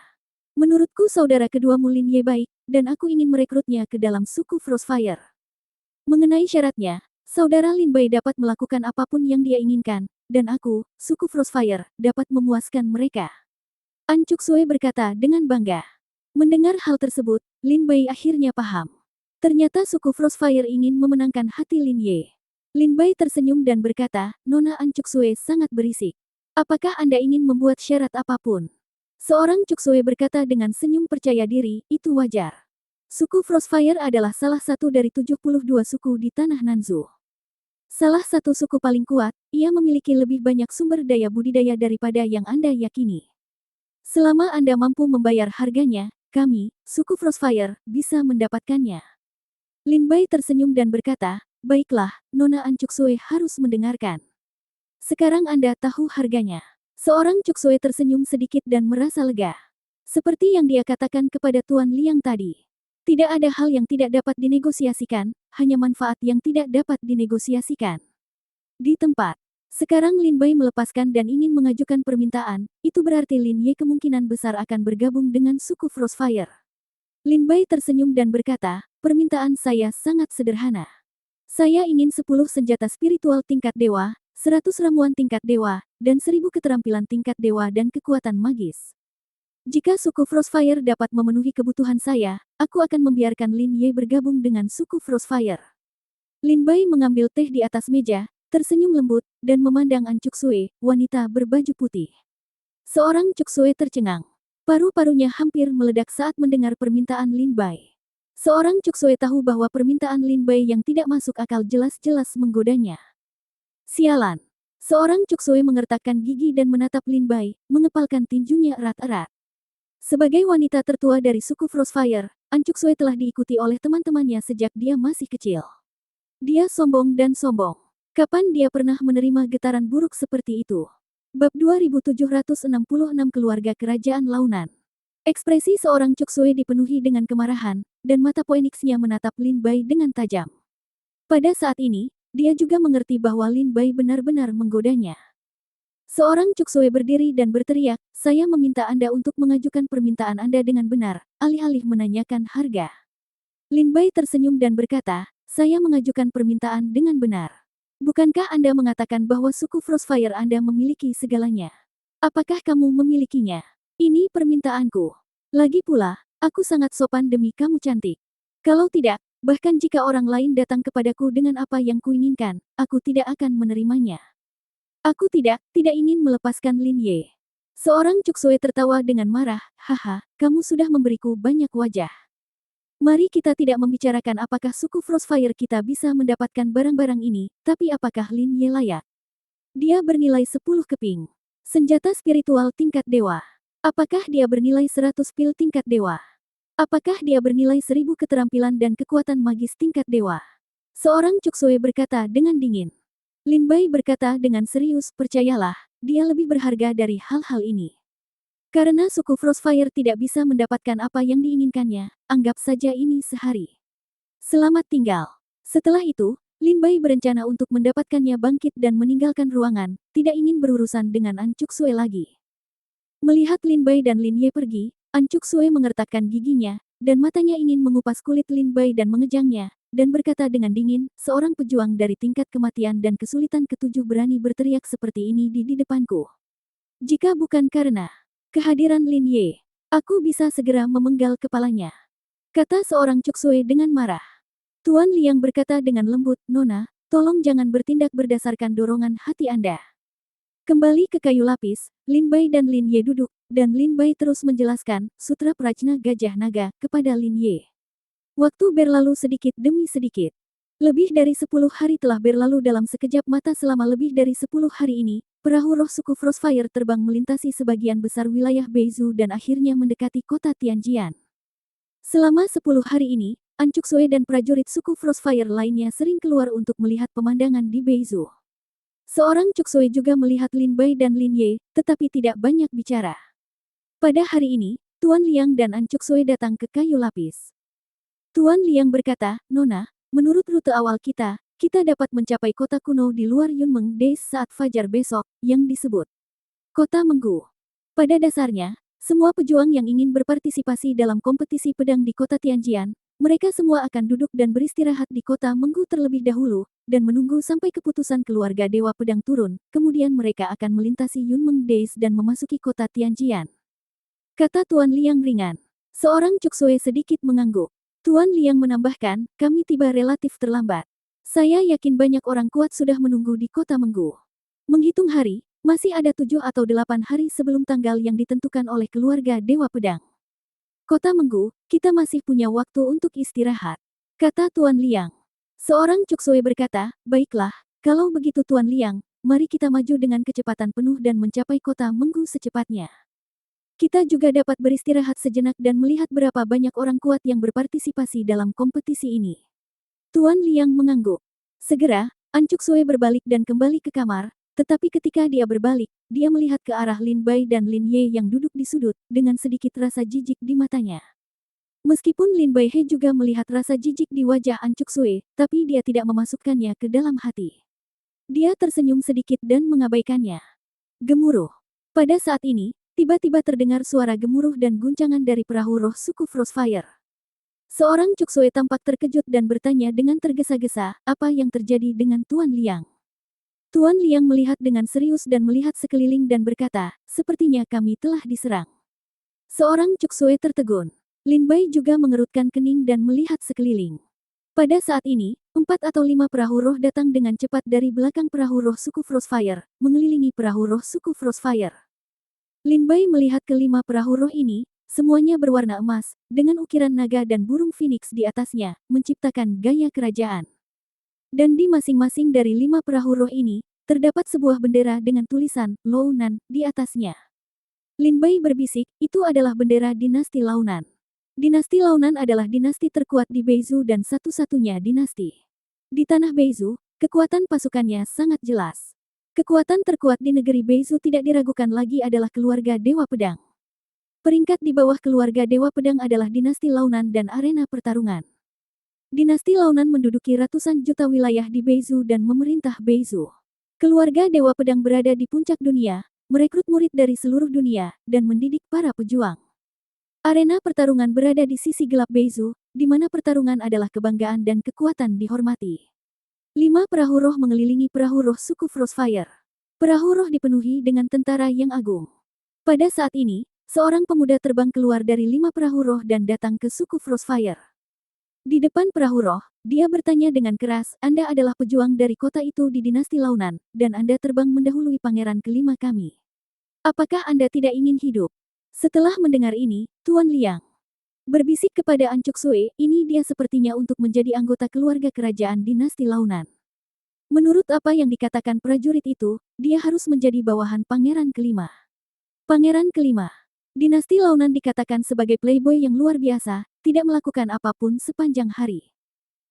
Menurutku saudara keduamu Lin Ye baik, dan aku ingin merekrutnya ke dalam suku Frostfire. Mengenai syaratnya, saudara Lin Bai dapat melakukan apapun yang dia inginkan, dan aku, suku Frostfire, dapat memuaskan mereka. An Cuksue berkata dengan bangga. Mendengar hal tersebut, Lin Bai akhirnya paham. Ternyata suku Frostfire ingin memenangkan hati Lin Ye. Lin Bai tersenyum dan berkata, Nona An Cuksue sangat berisik. Apakah Anda ingin membuat syarat apapun? Seorang Cuksue berkata dengan senyum percaya diri, itu wajar. Suku Frostfire adalah salah satu dari 72 suku di tanah Nanzu. Salah satu suku paling kuat, ia memiliki lebih banyak sumber daya budidaya daripada yang Anda yakini. Selama Anda mampu membayar harganya, kami, suku Frostfire, bisa mendapatkannya. Lin Bai tersenyum dan berkata, baiklah, Nona An Cuksue harus mendengarkan. Sekarang Anda tahu harganya. Seorang Cuksue tersenyum sedikit dan merasa lega. Seperti yang dia katakan kepada Tuan Liang tadi. Tidak ada hal yang tidak dapat dinegosiasikan, hanya manfaat yang tidak dapat dinegosiasikan. Di tempat. Sekarang Lin Bai melepaskan dan ingin mengajukan permintaan, itu berarti Lin Ye kemungkinan besar akan bergabung dengan suku Frostfire. Lin Bai tersenyum dan berkata, permintaan saya sangat sederhana. Saya ingin 10 senjata spiritual tingkat dewa, 100 ramuan tingkat dewa, dan 1000 keterampilan tingkat dewa dan kekuatan magis. Jika suku Frostfire dapat memenuhi kebutuhan saya, aku akan membiarkan Lin Ye bergabung dengan suku Frostfire. Lin Bai mengambil teh di atas meja, tersenyum lembut, dan memandang An Cuksue, wanita berbaju putih. Seorang Cuksue tercengang. Paru-parunya hampir meledak saat mendengar permintaan Lin Bai. Seorang Cuksue tahu bahwa permintaan Lin Bai yang tidak masuk akal jelas-jelas menggodanya. Sialan. Seorang Cuksue mengertakkan gigi dan menatap Lin Bai, mengepalkan tinjunya erat-erat. Sebagai wanita tertua dari suku Frostfire, An Cuksue telah diikuti oleh teman-temannya sejak dia masih kecil. Dia sombong dan sombong. Kapan dia pernah menerima getaran buruk seperti itu? Bab 2766 Keluarga Kerajaan Launan. Ekspresi seorang Cuksue dipenuhi dengan kemarahan, dan mata Phoenix-nya menatap Lin Bai dengan tajam. Pada saat ini, dia juga mengerti bahwa Lin Bai benar-benar menggodanya. Seorang Cuksue berdiri dan berteriak, saya meminta Anda untuk mengajukan permintaan Anda dengan benar, alih-alih menanyakan harga. Lin Bai tersenyum dan berkata, saya mengajukan permintaan dengan benar. Bukankah Anda mengatakan bahwa suku Frostfire Anda memiliki segalanya? Apakah kamu memilikinya? Ini permintaanku. Lagi pula, aku sangat sopan demi kamu cantik. Kalau tidak, bahkan jika orang lain datang kepadaku dengan apa yang kuinginkan, aku tidak akan menerimanya. Aku tidak ingin melepaskan Lin Ye. Seorang Cuksue tertawa dengan marah, haha, kamu sudah memberiku banyak wajah. Mari kita tidak membicarakan apakah suku Frostfire kita bisa mendapatkan barang-barang ini, tapi apakah Lin Ye layak. Dia bernilai 10 keping. Senjata spiritual tingkat dewa. Apakah dia bernilai 100 pil tingkat dewa? Apakah dia bernilai 1000 keterampilan dan kekuatan magis tingkat dewa? Seorang Cuksue berkata dengan dingin. Lin Bai berkata dengan serius, percayalah, dia lebih berharga dari hal-hal ini. Karena suku Frostfire tidak bisa mendapatkan apa yang diinginkannya, anggap saja ini sehari. Selamat tinggal. Setelah itu, Lin Bai berencana untuk mendapatkannya bangkit dan meninggalkan ruangan, tidak ingin berurusan dengan An Cuksue lagi. Melihat Lin Bai dan Lin Ye pergi, An Cuksue mengertakkan giginya, dan matanya ingin mengupas kulit Lin Bai dan mengejangnya, dan berkata dengan dingin, seorang pejuang dari tingkat kematian dan kesulitan ketujuh berani berteriak seperti ini di depanku. Jika bukan karena kehadiran Lin Ye, aku bisa segera memenggal kepalanya. Kata seorang Cuksue dengan marah. Tuan Liang berkata dengan lembut, Nona, tolong jangan bertindak berdasarkan dorongan hati Anda. Kembali ke kayu lapis, Lin Bai dan Lin Ye duduk, dan Lin Bai terus menjelaskan, Sutra Prajna Gajah Naga, kepada Lin Ye. Waktu berlalu sedikit demi sedikit. Lebih dari 10 hari telah berlalu dalam sekejap mata. Selama lebih dari 10 hari ini, perahu roh suku Frostfire terbang melintasi sebagian besar wilayah Beizu dan akhirnya mendekati kota Tianjian. Selama 10 hari ini, An Cuksue dan prajurit suku Frostfire lainnya sering keluar untuk melihat pemandangan di Beizu. Seorang Cuksue juga melihat Lin Bai dan Lin Ye, tetapi tidak banyak bicara. Pada hari ini, Tuan Liang dan An Cuksue datang ke kayu lapis. Tuan Liang berkata, Nona, menurut rute awal kita dapat mencapai kota kuno di luar Yunmeng Days saat fajar besok, yang disebut Kota Menggu. Pada dasarnya, Semua pejuang yang ingin berpartisipasi dalam kompetisi pedang di kota Tianjian, mereka semua akan duduk dan beristirahat di kota Menggu terlebih dahulu, dan menunggu sampai keputusan keluarga Dewa Pedang turun, kemudian mereka akan melintasi Yunmeng Days dan memasuki kota Tianjian. Kata Tuan Liang ringan. Seorang Cuksue sedikit mengangguk. Tuan Liang menambahkan, kami tiba relatif terlambat. Saya yakin banyak orang kuat sudah menunggu di kota Menggu. Menghitung hari, masih ada 7 atau 8 hari sebelum tanggal yang ditentukan oleh keluarga Dewa Pedang. Kota Menggu, kita masih punya waktu untuk istirahat, kata Tuan Liang. Seorang Cuksue berkata, baiklah, kalau begitu Tuan Liang, mari kita maju dengan kecepatan penuh dan mencapai kota Menggu secepatnya. Kita juga dapat beristirahat sejenak dan melihat berapa banyak orang kuat yang berpartisipasi dalam kompetisi ini. Tuan Liang mengangguk. Segera, An Cuksue berbalik dan kembali ke kamar, tetapi ketika dia berbalik, dia melihat ke arah Lin Bai dan Lin Ye yang duduk di sudut, dengan sedikit rasa jijik di matanya. Meskipun Lin Bai He juga melihat rasa jijik di wajah An Cuksue, tapi dia tidak memasukkannya ke dalam hati. Dia tersenyum sedikit dan mengabaikannya. Gemuruh. Pada saat ini, tiba-tiba terdengar suara gemuruh dan guncangan dari perahu roh suku Frostfire. Seorang Cuksue tampak terkejut dan bertanya dengan tergesa-gesa, apa yang terjadi dengan Tuan Liang? Tuan Liang melihat dengan serius dan melihat sekeliling dan berkata, sepertinya kami telah diserang. Seorang Cuksue tertegun. Lin Bai juga mengerutkan kening dan melihat sekeliling. Pada saat ini, 4 atau 5 perahu roh datang dengan cepat dari belakang perahu roh suku Frostfire, mengelilingi perahu roh suku Frostfire. Lin Bai melihat kelima perahu roh ini, semuanya berwarna emas, dengan ukiran naga dan burung phoenix di atasnya, menciptakan gaya kerajaan. Dan di masing-masing dari 5 perahu roh ini, terdapat sebuah bendera dengan tulisan Launan di atasnya. Lin Bai berbisik, itu adalah bendera dinasti Launan. Dinasti Launan adalah dinasti terkuat di Beizu dan satu-satunya dinasti. Di tanah Beizu, kekuatan pasukannya sangat jelas. Kekuatan terkuat di negeri Beizu tidak diragukan lagi adalah keluarga Dewa Pedang. Peringkat di bawah keluarga Dewa Pedang adalah dinasti Launan dan arena pertarungan. Dinasti Launan menduduki ratusan juta wilayah di Beizu dan memerintah Beizu. Keluarga Dewa Pedang berada di puncak dunia, merekrut murid dari seluruh dunia, dan mendidik para pejuang. Arena pertarungan berada di sisi gelap Beizu, di mana pertarungan adalah kebanggaan dan kekuatan dihormati. 5 perahu roh mengelilingi perahu roh suku Frostfire. Perahu roh dipenuhi dengan tentara yang agung. Pada saat ini, seorang pemuda terbang keluar dari 5 perahu roh dan datang ke suku Frostfire. Di depan perahu roh, dia bertanya dengan keras, Anda adalah pejuang dari kota itu di dinasti Launan, dan Anda terbang mendahului pangeran kelima kami. Apakah Anda tidak ingin hidup? Setelah mendengar ini, Tuan Liang berbisik kepada An Cuksue, ini dia sepertinya untuk menjadi anggota keluarga kerajaan dinasti Launan. Menurut apa yang dikatakan prajurit itu, dia harus menjadi bawahan pangeran kelima. Pangeran kelima. Dinasti Launan dikatakan sebagai playboy yang luar biasa, tidak melakukan apapun sepanjang hari.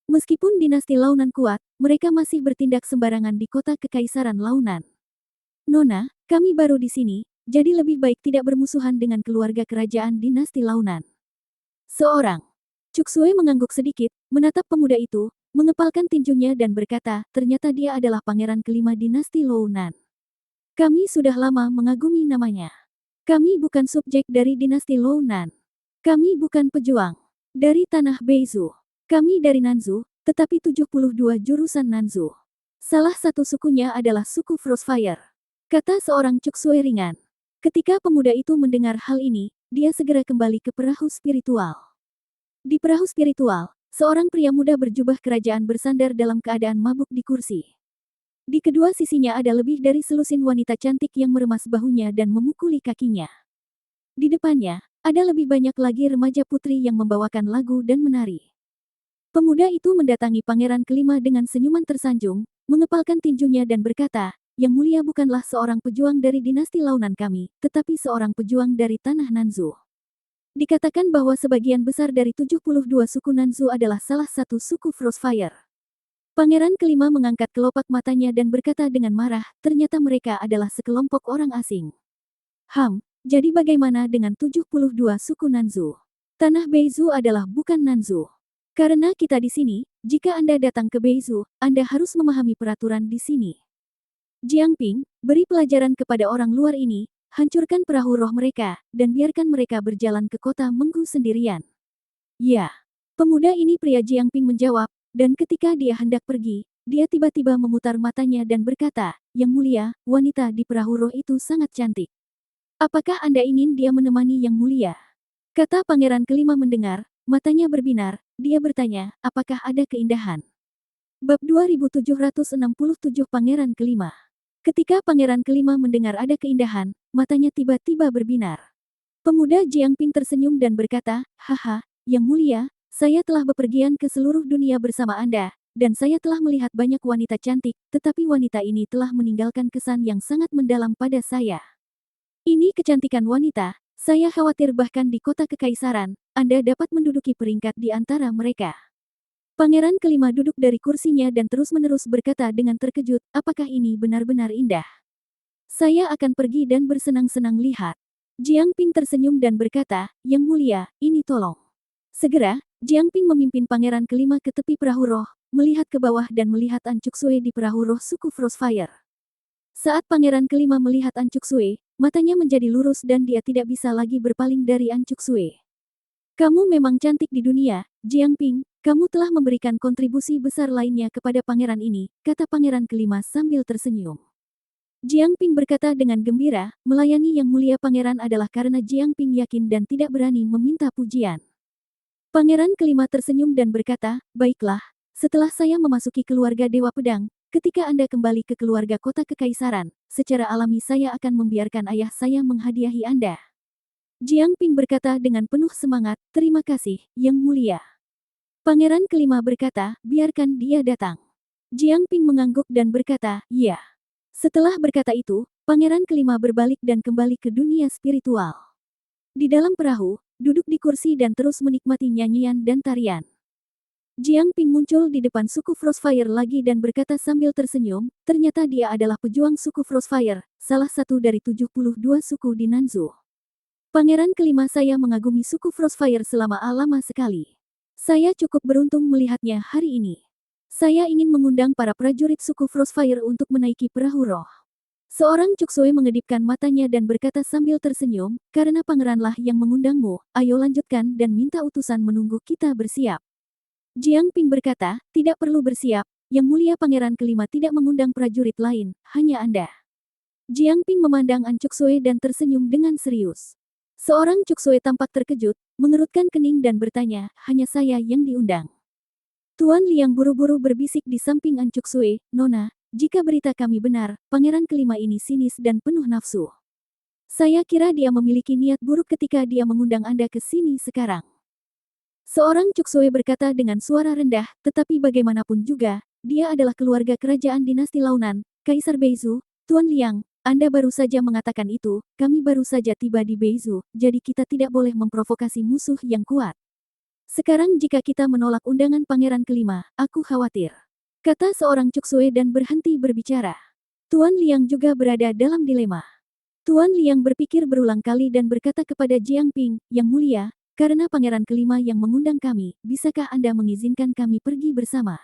Meskipun dinasti Launan kuat, mereka masih bertindak sembarangan di kota Kekaisaran Launan. Nona, kami baru di sini, jadi lebih baik tidak bermusuhan dengan keluarga kerajaan dinasti Launan. Seorang Cuksue mengangguk sedikit, menatap pemuda itu, mengepalkan tinjunya dan berkata, ternyata dia adalah pangeran kelima dinasti Launan. Kami sudah lama mengagumi namanya. Kami bukan subjek dari dinasti Launan. Kami bukan pejuang dari tanah Beizu. Kami dari Nanzu, tetapi 72 jurusan Nanzu. Salah satu sukunya adalah suku Frostfire, kata seorang Cuksue ringan. Ketika pemuda itu mendengar hal ini, dia segera kembali ke perahu spiritual. Di perahu spiritual, seorang pria muda berjubah kerajaan bersandar dalam keadaan mabuk di kursi. Di kedua sisinya ada lebih dari selusin wanita cantik yang meremas bahunya dan memukuli kakinya. Di depannya, ada lebih banyak lagi remaja putri yang membawakan lagu dan menari. Pemuda itu mendatangi pangeran kelima dengan senyuman tersanjung, mengepalkan tinjunya dan berkata, Yang mulia bukanlah seorang pejuang dari dinasti Launan kami, tetapi seorang pejuang dari tanah Nanzu. Dikatakan bahwa sebagian besar dari 72 suku Nanzu adalah salah satu suku Frostfire. Pangeran kelima mengangkat kelopak matanya dan berkata dengan marah, ternyata mereka adalah sekelompok orang asing. Jadi bagaimana dengan 72 suku Nanzu? Tanah Beizu adalah bukan Nanzu. Karena kita di sini, jika Anda datang ke Beizu, Anda harus memahami peraturan di sini. Jiang Ping, beri pelajaran kepada orang luar ini, hancurkan perahu roh mereka, dan biarkan mereka berjalan ke kota Menggu sendirian. Ya, pemuda ini pria Jiangping menjawab, dan ketika dia hendak pergi, dia tiba-tiba memutar matanya dan berkata, Yang mulia, wanita di perahu roh itu sangat cantik. Apakah Anda ingin dia menemani Yang mulia? Kata pangeran kelima mendengar, matanya berbinar, dia bertanya, apakah ada keindahan? Bab 2767 Pangeran kelima. Ketika pangeran kelima mendengar ada keindahan, matanya tiba-tiba berbinar. Pemuda Jiangping tersenyum dan berkata, haha, Yang mulia, saya telah bepergian ke seluruh dunia bersama Anda, dan saya telah melihat banyak wanita cantik, tetapi wanita ini telah meninggalkan kesan yang sangat mendalam pada saya. Ini kecantikan wanita, saya khawatir bahkan di kota kekaisaran, Anda dapat menduduki peringkat di antara mereka. Pangeran kelima duduk dari kursinya dan terus-menerus berkata dengan terkejut, apakah ini benar-benar indah? Saya akan pergi dan bersenang-senang lihat. Jiangping tersenyum dan berkata, Yang mulia, ini tolong. Segera, Jiangping memimpin pangeran kelima ke tepi perahu roh, melihat ke bawah dan melihat Ancuk Sui di perahu roh suku Frostfire. Saat pangeran kelima melihat Ancuk Sui, matanya menjadi lurus dan dia tidak bisa lagi berpaling dari Ancuk Sui. Kamu memang cantik di dunia, Jiangping, kamu telah memberikan kontribusi besar lainnya kepada pangeran ini, kata pangeran kelima sambil tersenyum. Jiangping berkata dengan gembira, melayani Yang Mulia Pangeran adalah karena Jiangping yakin dan tidak berani meminta pujian. Pangeran kelima tersenyum dan berkata, baiklah, setelah saya memasuki keluarga Dewa Pedang, ketika Anda kembali ke keluarga kota kekaisaran, secara alami saya akan membiarkan ayah saya menghadiahi Anda. Jiangping berkata dengan penuh semangat, terima kasih, Yang Mulia. Pangeran kelima berkata, biarkan dia datang. Jiangping mengangguk dan berkata, iya. Setelah berkata itu, pangeran kelima berbalik dan kembali ke dunia spiritual. Di dalam perahu, duduk di kursi dan terus menikmati nyanyian dan tarian. Jiangping muncul di depan suku Frostfire lagi dan berkata sambil tersenyum, ternyata dia adalah pejuang suku Frostfire, salah satu dari 72 suku di Nanzhou. Pangeran kelima saya mengagumi suku Frostfire selama lama sekali. Saya cukup beruntung melihatnya hari ini. Saya ingin mengundang para prajurit suku Frostfire untuk menaiki perahu roh. Seorang Cuksui mengedipkan matanya dan berkata sambil tersenyum, karena pangeranlah yang mengundangmu, ayo lanjutkan dan minta utusan menunggu kita bersiap. Jiangping berkata, tidak perlu bersiap, Yang Mulia Pangeran kelima tidak mengundang prajurit lain, hanya Anda. Jiangping memandang An Cuksui dan tersenyum dengan serius. Seorang Cuksui tampak terkejut, mengerutkan kening dan bertanya, hanya saya yang diundang. Tuan Liang buru-buru berbisik di samping An Cuksui, Nona, jika berita kami benar, pangeran kelima ini sinis dan penuh nafsu. Saya kira dia memiliki niat buruk ketika dia mengundang Anda ke sini sekarang. Seorang Cuksui berkata dengan suara rendah, tetapi bagaimanapun juga, dia adalah keluarga kerajaan dinasti Launan, Kaisar Beizu, Tuan Liang. Anda baru saja mengatakan itu, kami baru saja tiba di Beizu, jadi kita tidak boleh memprovokasi musuh yang kuat. Sekarang jika kita menolak undangan pangeran kelima, aku khawatir. Kata seorang Cuksui dan berhenti berbicara. Tuan Liang juga berada dalam dilema. Tuan Liang berpikir berulang kali dan berkata kepada Jiangping, Yang Mulia, karena pangeran kelima yang mengundang kami, bisakah Anda mengizinkan kami pergi bersama?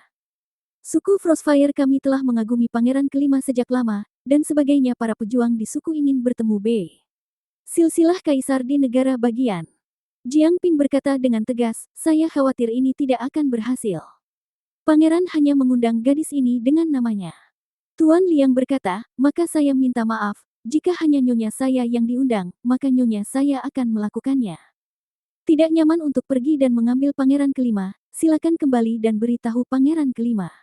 Suku Frostfire kami telah mengagumi pangeran kelima sejak lama, dan sebagainya para pejuang di suku ingin bertemu Silsilah Kaisar di negara bagian. Jiangping berkata dengan tegas, saya khawatir ini tidak akan berhasil. Pangeran hanya mengundang gadis ini dengan namanya. Tuan Liang berkata, maka saya minta maaf, jika hanya nyonya saya yang diundang, maka nyonya saya akan melakukannya. Tidak nyaman untuk pergi dan mengambil pangeran kelima, silakan kembali dan beritahu pangeran kelima.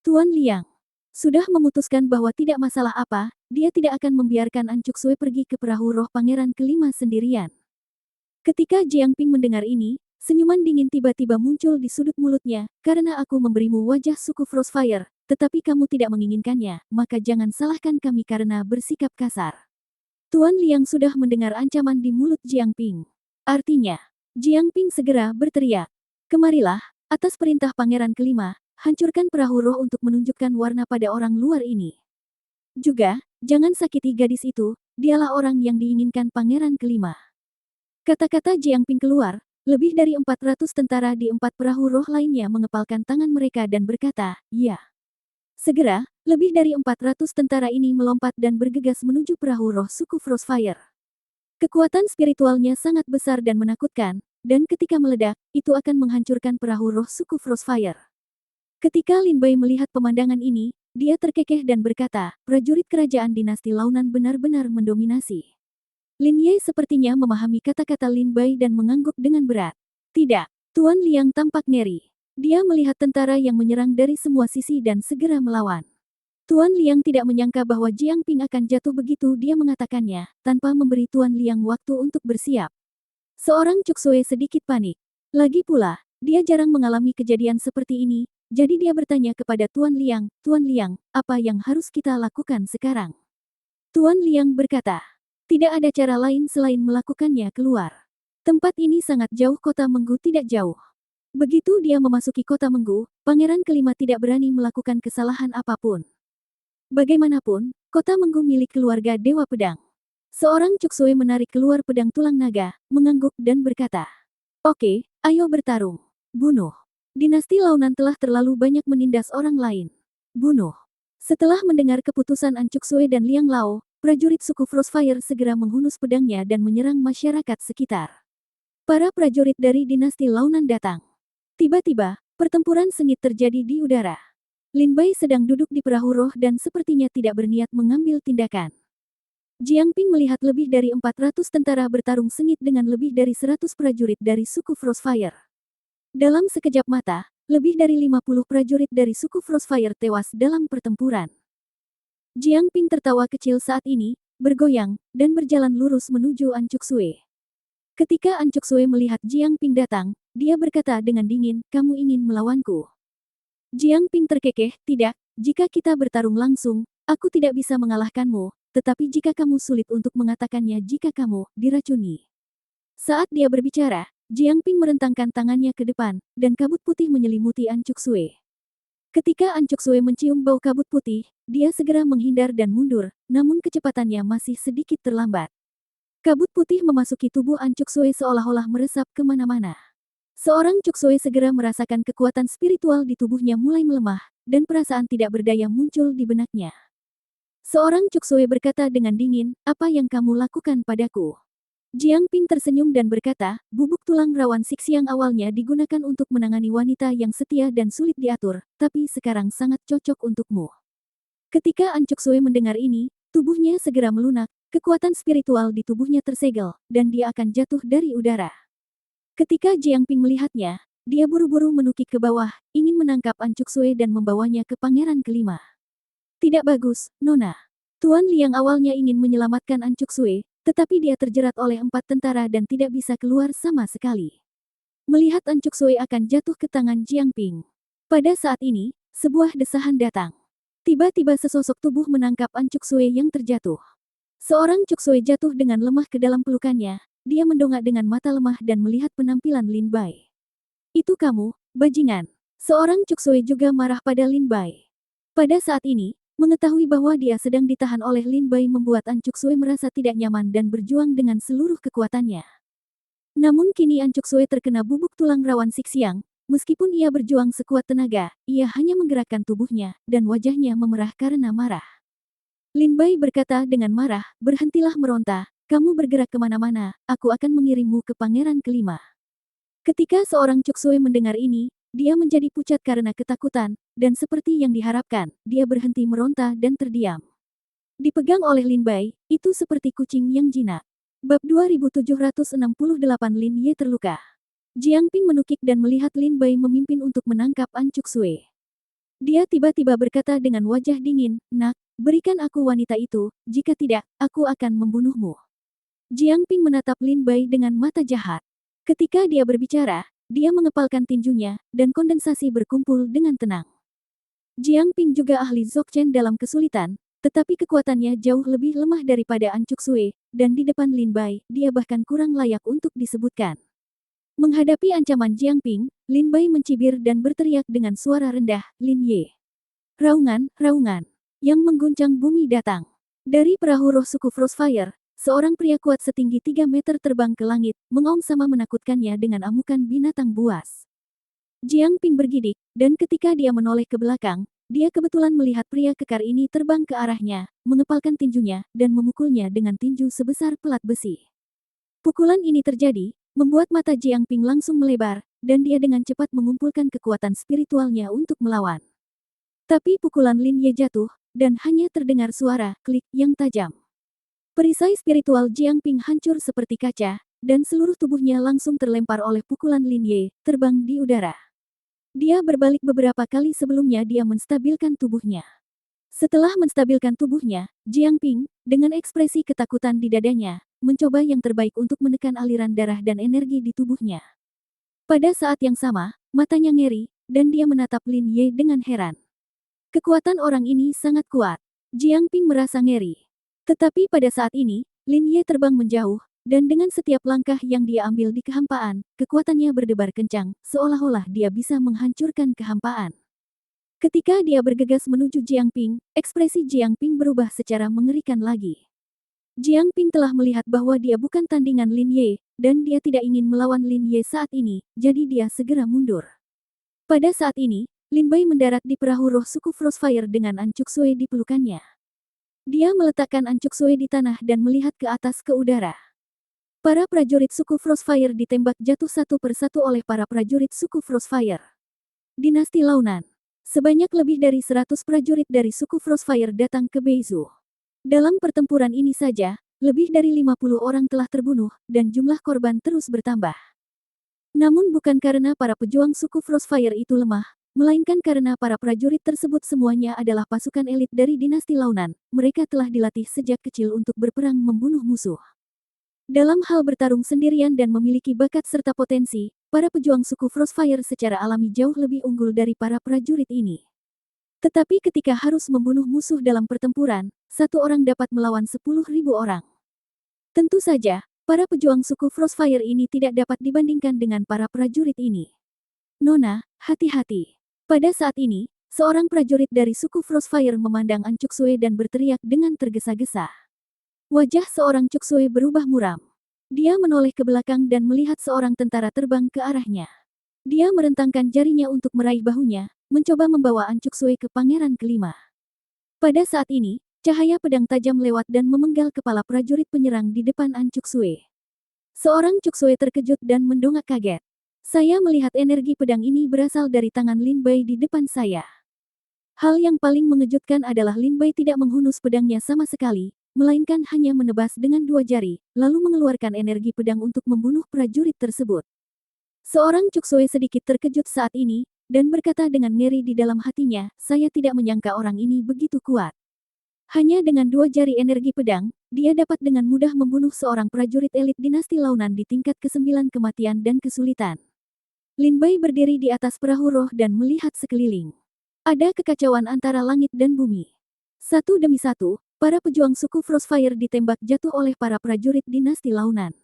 Tuan Liang sudah memutuskan bahwa tidak masalah apa, dia tidak akan membiarkan An Cuksui pergi ke perahu roh pangeran kelima sendirian. Ketika Jiangping mendengar ini, senyuman dingin tiba-tiba muncul di sudut mulutnya, karena aku memberimu wajah suku Frostfire, tetapi kamu tidak menginginkannya, maka jangan salahkan kami karena bersikap kasar. Tuan Liang sudah mendengar ancaman di mulut Jiangping. Artinya, Jiangping segera berteriak, kemarilah, atas perintah pangeran kelima, hancurkan perahu roh untuk menunjukkan warna pada orang luar ini. Juga, jangan sakiti gadis itu, dialah orang yang diinginkan pangeran kelima. Kata-kata Jiangping keluar, lebih dari 400 tentara di 4 perahu roh lainnya mengepalkan tangan mereka dan berkata, ya. Segera, lebih dari 400 tentara ini melompat dan bergegas menuju perahu roh suku Frostfire. Kekuatan spiritualnya sangat besar dan menakutkan, dan ketika meledak, itu akan menghancurkan perahu roh suku Frostfire. Ketika Lin Bai melihat pemandangan ini, dia terkekeh dan berkata, prajurit kerajaan dinasti Launan benar-benar mendominasi. Lin Ye sepertinya memahami kata-kata Lin Bai dan mengangguk dengan berat. Tidak, Tuan Liang tampak ngeri. Dia melihat tentara yang menyerang dari semua sisi dan segera melawan. Tuan Liang tidak menyangka bahwa Jiang Ping akan jatuh begitu dia mengatakannya, tanpa memberi Tuan Liang waktu untuk bersiap. Seorang Cuksue sedikit panik. Lagi pula, dia jarang mengalami kejadian seperti ini, jadi dia bertanya kepada Tuan Liang, apa yang harus kita lakukan sekarang? Tuan Liang berkata, tidak ada cara lain selain melakukannya keluar. Tempat ini sangat jauh, kota Menggu tidak jauh. Begitu dia memasuki kota Menggu, Pangeran Kelima tidak berani melakukan kesalahan apapun. Bagaimanapun, kota Menggu milik keluarga Dewa Pedang. Seorang Cuksue menarik keluar pedang tulang naga, mengangguk dan berkata, oke, ayo bertarung. Bunuh. Dinasti Launan telah terlalu banyak menindas orang lain. Bunuh. Setelah mendengar keputusan An Cuksue dan Liang Lao, prajurit suku Frostfire segera menghunus pedangnya dan menyerang masyarakat sekitar. Para prajurit dari dinasti Launan datang. Tiba-tiba, pertempuran sengit terjadi di udara. Lin Bai sedang duduk di perahu roh dan sepertinya tidak berniat mengambil tindakan. Jiang Ping melihat lebih dari 400 tentara bertarung sengit dengan lebih dari 100 prajurit dari suku Frostfire. Dalam sekejap mata, lebih dari 50 prajurit dari suku Frostfire tewas dalam pertempuran. Jiang Ping tertawa kecil saat ini, bergoyang, dan berjalan lurus menuju An Cuksue. Ketika An Cuksue melihat Jiang Ping datang, dia berkata dengan dingin, kamu ingin melawanku? Jiang Ping terkekeh, tidak, jika kita bertarung langsung, aku tidak bisa mengalahkanmu, tetapi jika kamu sulit untuk mengatakannya jika kamu diracuni. Saat dia berbicara, Jiang Ping merentangkan tangannya ke depan, dan kabut putih menyelimuti An Cuksue. Ketika An Cuksue mencium bau kabut putih, dia segera menghindar dan mundur, namun kecepatannya masih sedikit terlambat. Kabut putih memasuki tubuh An Cuksue seolah-olah meresap kemana-mana. Seorang Cuksue segera merasakan kekuatan spiritual di tubuhnya mulai melemah, dan perasaan tidak berdaya muncul di benaknya. Seorang Cuksue berkata dengan dingin, apa yang kamu lakukan padaku? Jiang Ping tersenyum dan berkata, bubuk tulang rawan Siksi yang awalnya digunakan untuk menangani wanita yang setia dan sulit diatur, tapi sekarang sangat cocok untukmu. Ketika An Cuksue mendengar ini, tubuhnya segera melunak, kekuatan spiritual di tubuhnya tersegel, dan dia akan jatuh dari udara. Ketika Jiang Ping melihatnya, dia buru-buru menukik ke bawah, ingin menangkap An Cuksue dan membawanya ke Pangeran Kelima. Tidak bagus, Nona. Tuan Liang awalnya ingin menyelamatkan An Cuksue, tetapi dia terjerat oleh 4 tentara dan tidak bisa keluar sama sekali. Melihat An Cuksue akan jatuh ke tangan Jiang Ping. Pada saat ini, sebuah desahan datang. Tiba-tiba sesosok tubuh menangkap An Cuksue yang terjatuh. Seorang Cuksue jatuh dengan lemah ke dalam pelukannya. Dia mendongak dengan mata lemah dan melihat penampilan Lin Bai. Itu kamu, bajingan. Seorang Cuksue juga marah pada Lin Bai. Pada saat ini, mengetahui bahwa dia sedang ditahan oleh Lin Bai membuat An Cuksue merasa tidak nyaman dan berjuang dengan seluruh kekuatannya. Namun kini An Cuksue terkena bubuk tulang rawan Sixiang, meskipun ia berjuang sekuat tenaga, ia hanya menggerakkan tubuhnya, dan wajahnya memerah karena marah. Lin Bai berkata dengan marah, berhentilah meronta. Kamu bergerak kemana-mana, aku akan mengirimmu ke Pangeran Kelima. Ketika seorang Cuksue mendengar ini, dia menjadi pucat karena ketakutan, dan seperti yang diharapkan, dia berhenti meronta dan terdiam. Dipegang oleh Lin Bai, itu seperti kucing yang jinak. Bab 2768 Lin Ye terluka. Jiang Ping menukik dan melihat Lin Bai memimpin untuk menangkap An Cuksue. Dia tiba-tiba berkata dengan wajah dingin, nak, berikan aku wanita itu, jika tidak, aku akan membunuhmu. Jiang Ping menatap Lin Bai dengan mata jahat. Ketika dia berbicara, dia mengepalkan tinjunya, dan kondensasi berkumpul dengan tenang. Jiang Ping juga ahli Dzogchen dalam kesulitan, tetapi kekuatannya jauh lebih lemah daripada An Cuksue, dan di depan Lin Bai, dia bahkan kurang layak untuk disebutkan. Menghadapi ancaman Jiang Ping, Lin Bai mencibir dan berteriak dengan suara rendah, Lin Ye. Raungan, raungan, yang mengguncang bumi datang. Dari perahu roh suku Frostfire, seorang pria kuat setinggi 3 meter terbang ke langit, mengaum sama menakutkannya dengan amukan binatang buas. Jiang Ping bergidik, dan ketika dia menoleh ke belakang, dia kebetulan melihat pria kekar ini terbang ke arahnya, mengepalkan tinjunya, dan memukulnya dengan tinju sebesar pelat besi. Pukulan ini terjadi, membuat mata Jiang Ping langsung melebar, dan dia dengan cepat mengumpulkan kekuatan spiritualnya untuk melawan. Tapi pukulan Lin Ye jatuh, dan hanya terdengar suara klik yang tajam. Perisai spiritual Jiang Ping hancur seperti kaca, dan seluruh tubuhnya langsung terlempar oleh pukulan Lin Ye, terbang di udara. Dia berbalik beberapa kali sebelumnya dia menstabilkan tubuhnya. Setelah menstabilkan tubuhnya, Jiang Ping, dengan ekspresi ketakutan di dadanya, mencoba yang terbaik untuk menekan aliran darah dan energi di tubuhnya. Pada saat yang sama, matanya ngeri, dan dia menatap Lin Ye dengan heran. Kekuatan orang ini sangat kuat. Jiang Ping merasa ngeri. Tetapi pada saat ini, Lin Ye terbang menjauh, dan dengan setiap langkah yang dia ambil di kehampaan, kekuatannya berdebar kencang, seolah-olah dia bisa menghancurkan kehampaan. Ketika dia bergegas menuju Jiang Ping, ekspresi Jiang Ping berubah secara mengerikan lagi. Jiang Ping telah melihat bahwa dia bukan tandingan Lin Ye, dan dia tidak ingin melawan Lin Ye saat ini, jadi dia segera mundur. Pada saat ini, Lin Bai mendarat di perahu roh suku Frostfire dengan Ancuk Sui di pelukannya. Dia meletakkan Ancuk Sui di tanah dan melihat ke atas ke udara. Para prajurit suku Frostfire ditembak jatuh satu persatu oleh para prajurit suku Frostfire. Dinasti Launan. Sebanyak lebih dari 100 prajurit dari suku Frostfire datang ke Beizu. Dalam pertempuran ini saja, lebih dari 50 orang telah terbunuh, dan jumlah korban terus bertambah. Namun bukan karena para pejuang suku Frostfire itu lemah, melainkan karena para prajurit tersebut semuanya adalah pasukan elit dari dinasti Launan. Mereka telah dilatih sejak kecil untuk berperang membunuh musuh. Dalam hal bertarung sendirian dan memiliki bakat serta potensi, para pejuang suku Frostfire secara alami jauh lebih unggul dari para prajurit ini. Tetapi ketika harus membunuh musuh dalam pertempuran, satu orang dapat melawan 10.000 orang. Tentu saja, para pejuang suku Frostfire ini tidak dapat dibandingkan dengan para prajurit ini. Nona, hati-hati. Pada saat ini, seorang prajurit dari suku Frostfire memandang Ancuk Sui dan berteriak dengan tergesa-gesa. Wajah seorang Cuk Sui berubah muram. Dia menoleh ke belakang dan melihat seorang tentara terbang ke arahnya. Dia merentangkan jarinya untuk meraih bahunya, mencoba membawa Ancuk Sui ke pangeran kelima. Pada saat ini, cahaya pedang tajam lewat dan memenggal kepala prajurit penyerang di depan Ancuk Sui. Seorang Cuk Sui terkejut dan mendongak kaget. Saya melihat energi pedang ini berasal dari tangan Lin Bai di depan saya. Hal yang paling mengejutkan adalah Lin Bai tidak menghunus pedangnya sama sekali, melainkan hanya menebas dengan 2 jari, lalu mengeluarkan energi pedang untuk membunuh prajurit tersebut. Seorang Cuk Sui sedikit terkejut saat ini, dan berkata dengan ngeri di dalam hatinya, saya tidak menyangka orang ini begitu kuat. Hanya dengan 2 jari energi pedang, dia dapat dengan mudah membunuh seorang prajurit elit dinasti Launan di tingkat ke-9 kematian dan kesulitan. Lin Bai berdiri di atas perahu roh dan melihat sekeliling. Ada kekacauan antara langit dan bumi. Satu demi satu, para pejuang suku Frostfire ditembak jatuh oleh para prajurit dinasti Launan.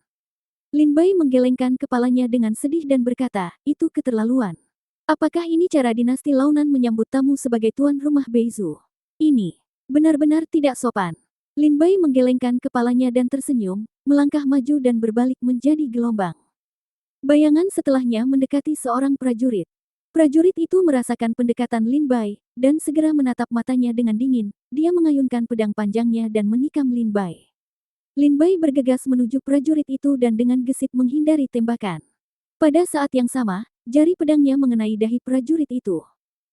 Lin Bai menggelengkan kepalanya dengan sedih dan berkata, itu keterlaluan. Apakah ini cara dinasti Launan menyambut tamu sebagai tuan rumah Beizu? Ini benar-benar tidak sopan. Lin Bai menggelengkan kepalanya dan tersenyum, melangkah maju dan berbalik menjadi gelombang. Bayangan setelahnya mendekati seorang prajurit. Prajurit itu merasakan pendekatan Lin Bai, dan segera menatap matanya dengan dingin. Dia mengayunkan pedang panjangnya dan menikam Lin Bai. Lin Bai bergegas menuju prajurit itu dan dengan gesit menghindari tembakan. Pada saat yang sama, jari pedangnya mengenai dahi prajurit itu.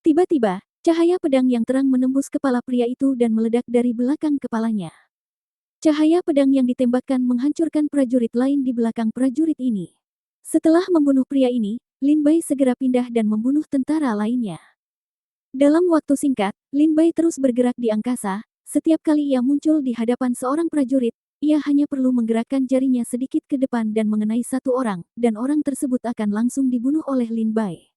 Tiba-tiba, cahaya pedang yang terang menembus kepala pria itu dan meledak dari belakang kepalanya. Cahaya pedang yang ditembakkan menghancurkan prajurit lain di belakang prajurit ini. Setelah membunuh pria ini, Lin Bai segera pindah dan membunuh tentara lainnya. Dalam waktu singkat, Lin Bai terus bergerak di angkasa. Setiap kali ia muncul di hadapan seorang prajurit, ia hanya perlu menggerakkan jarinya sedikit ke depan dan mengenai satu orang, dan orang tersebut akan langsung dibunuh oleh Lin Bai.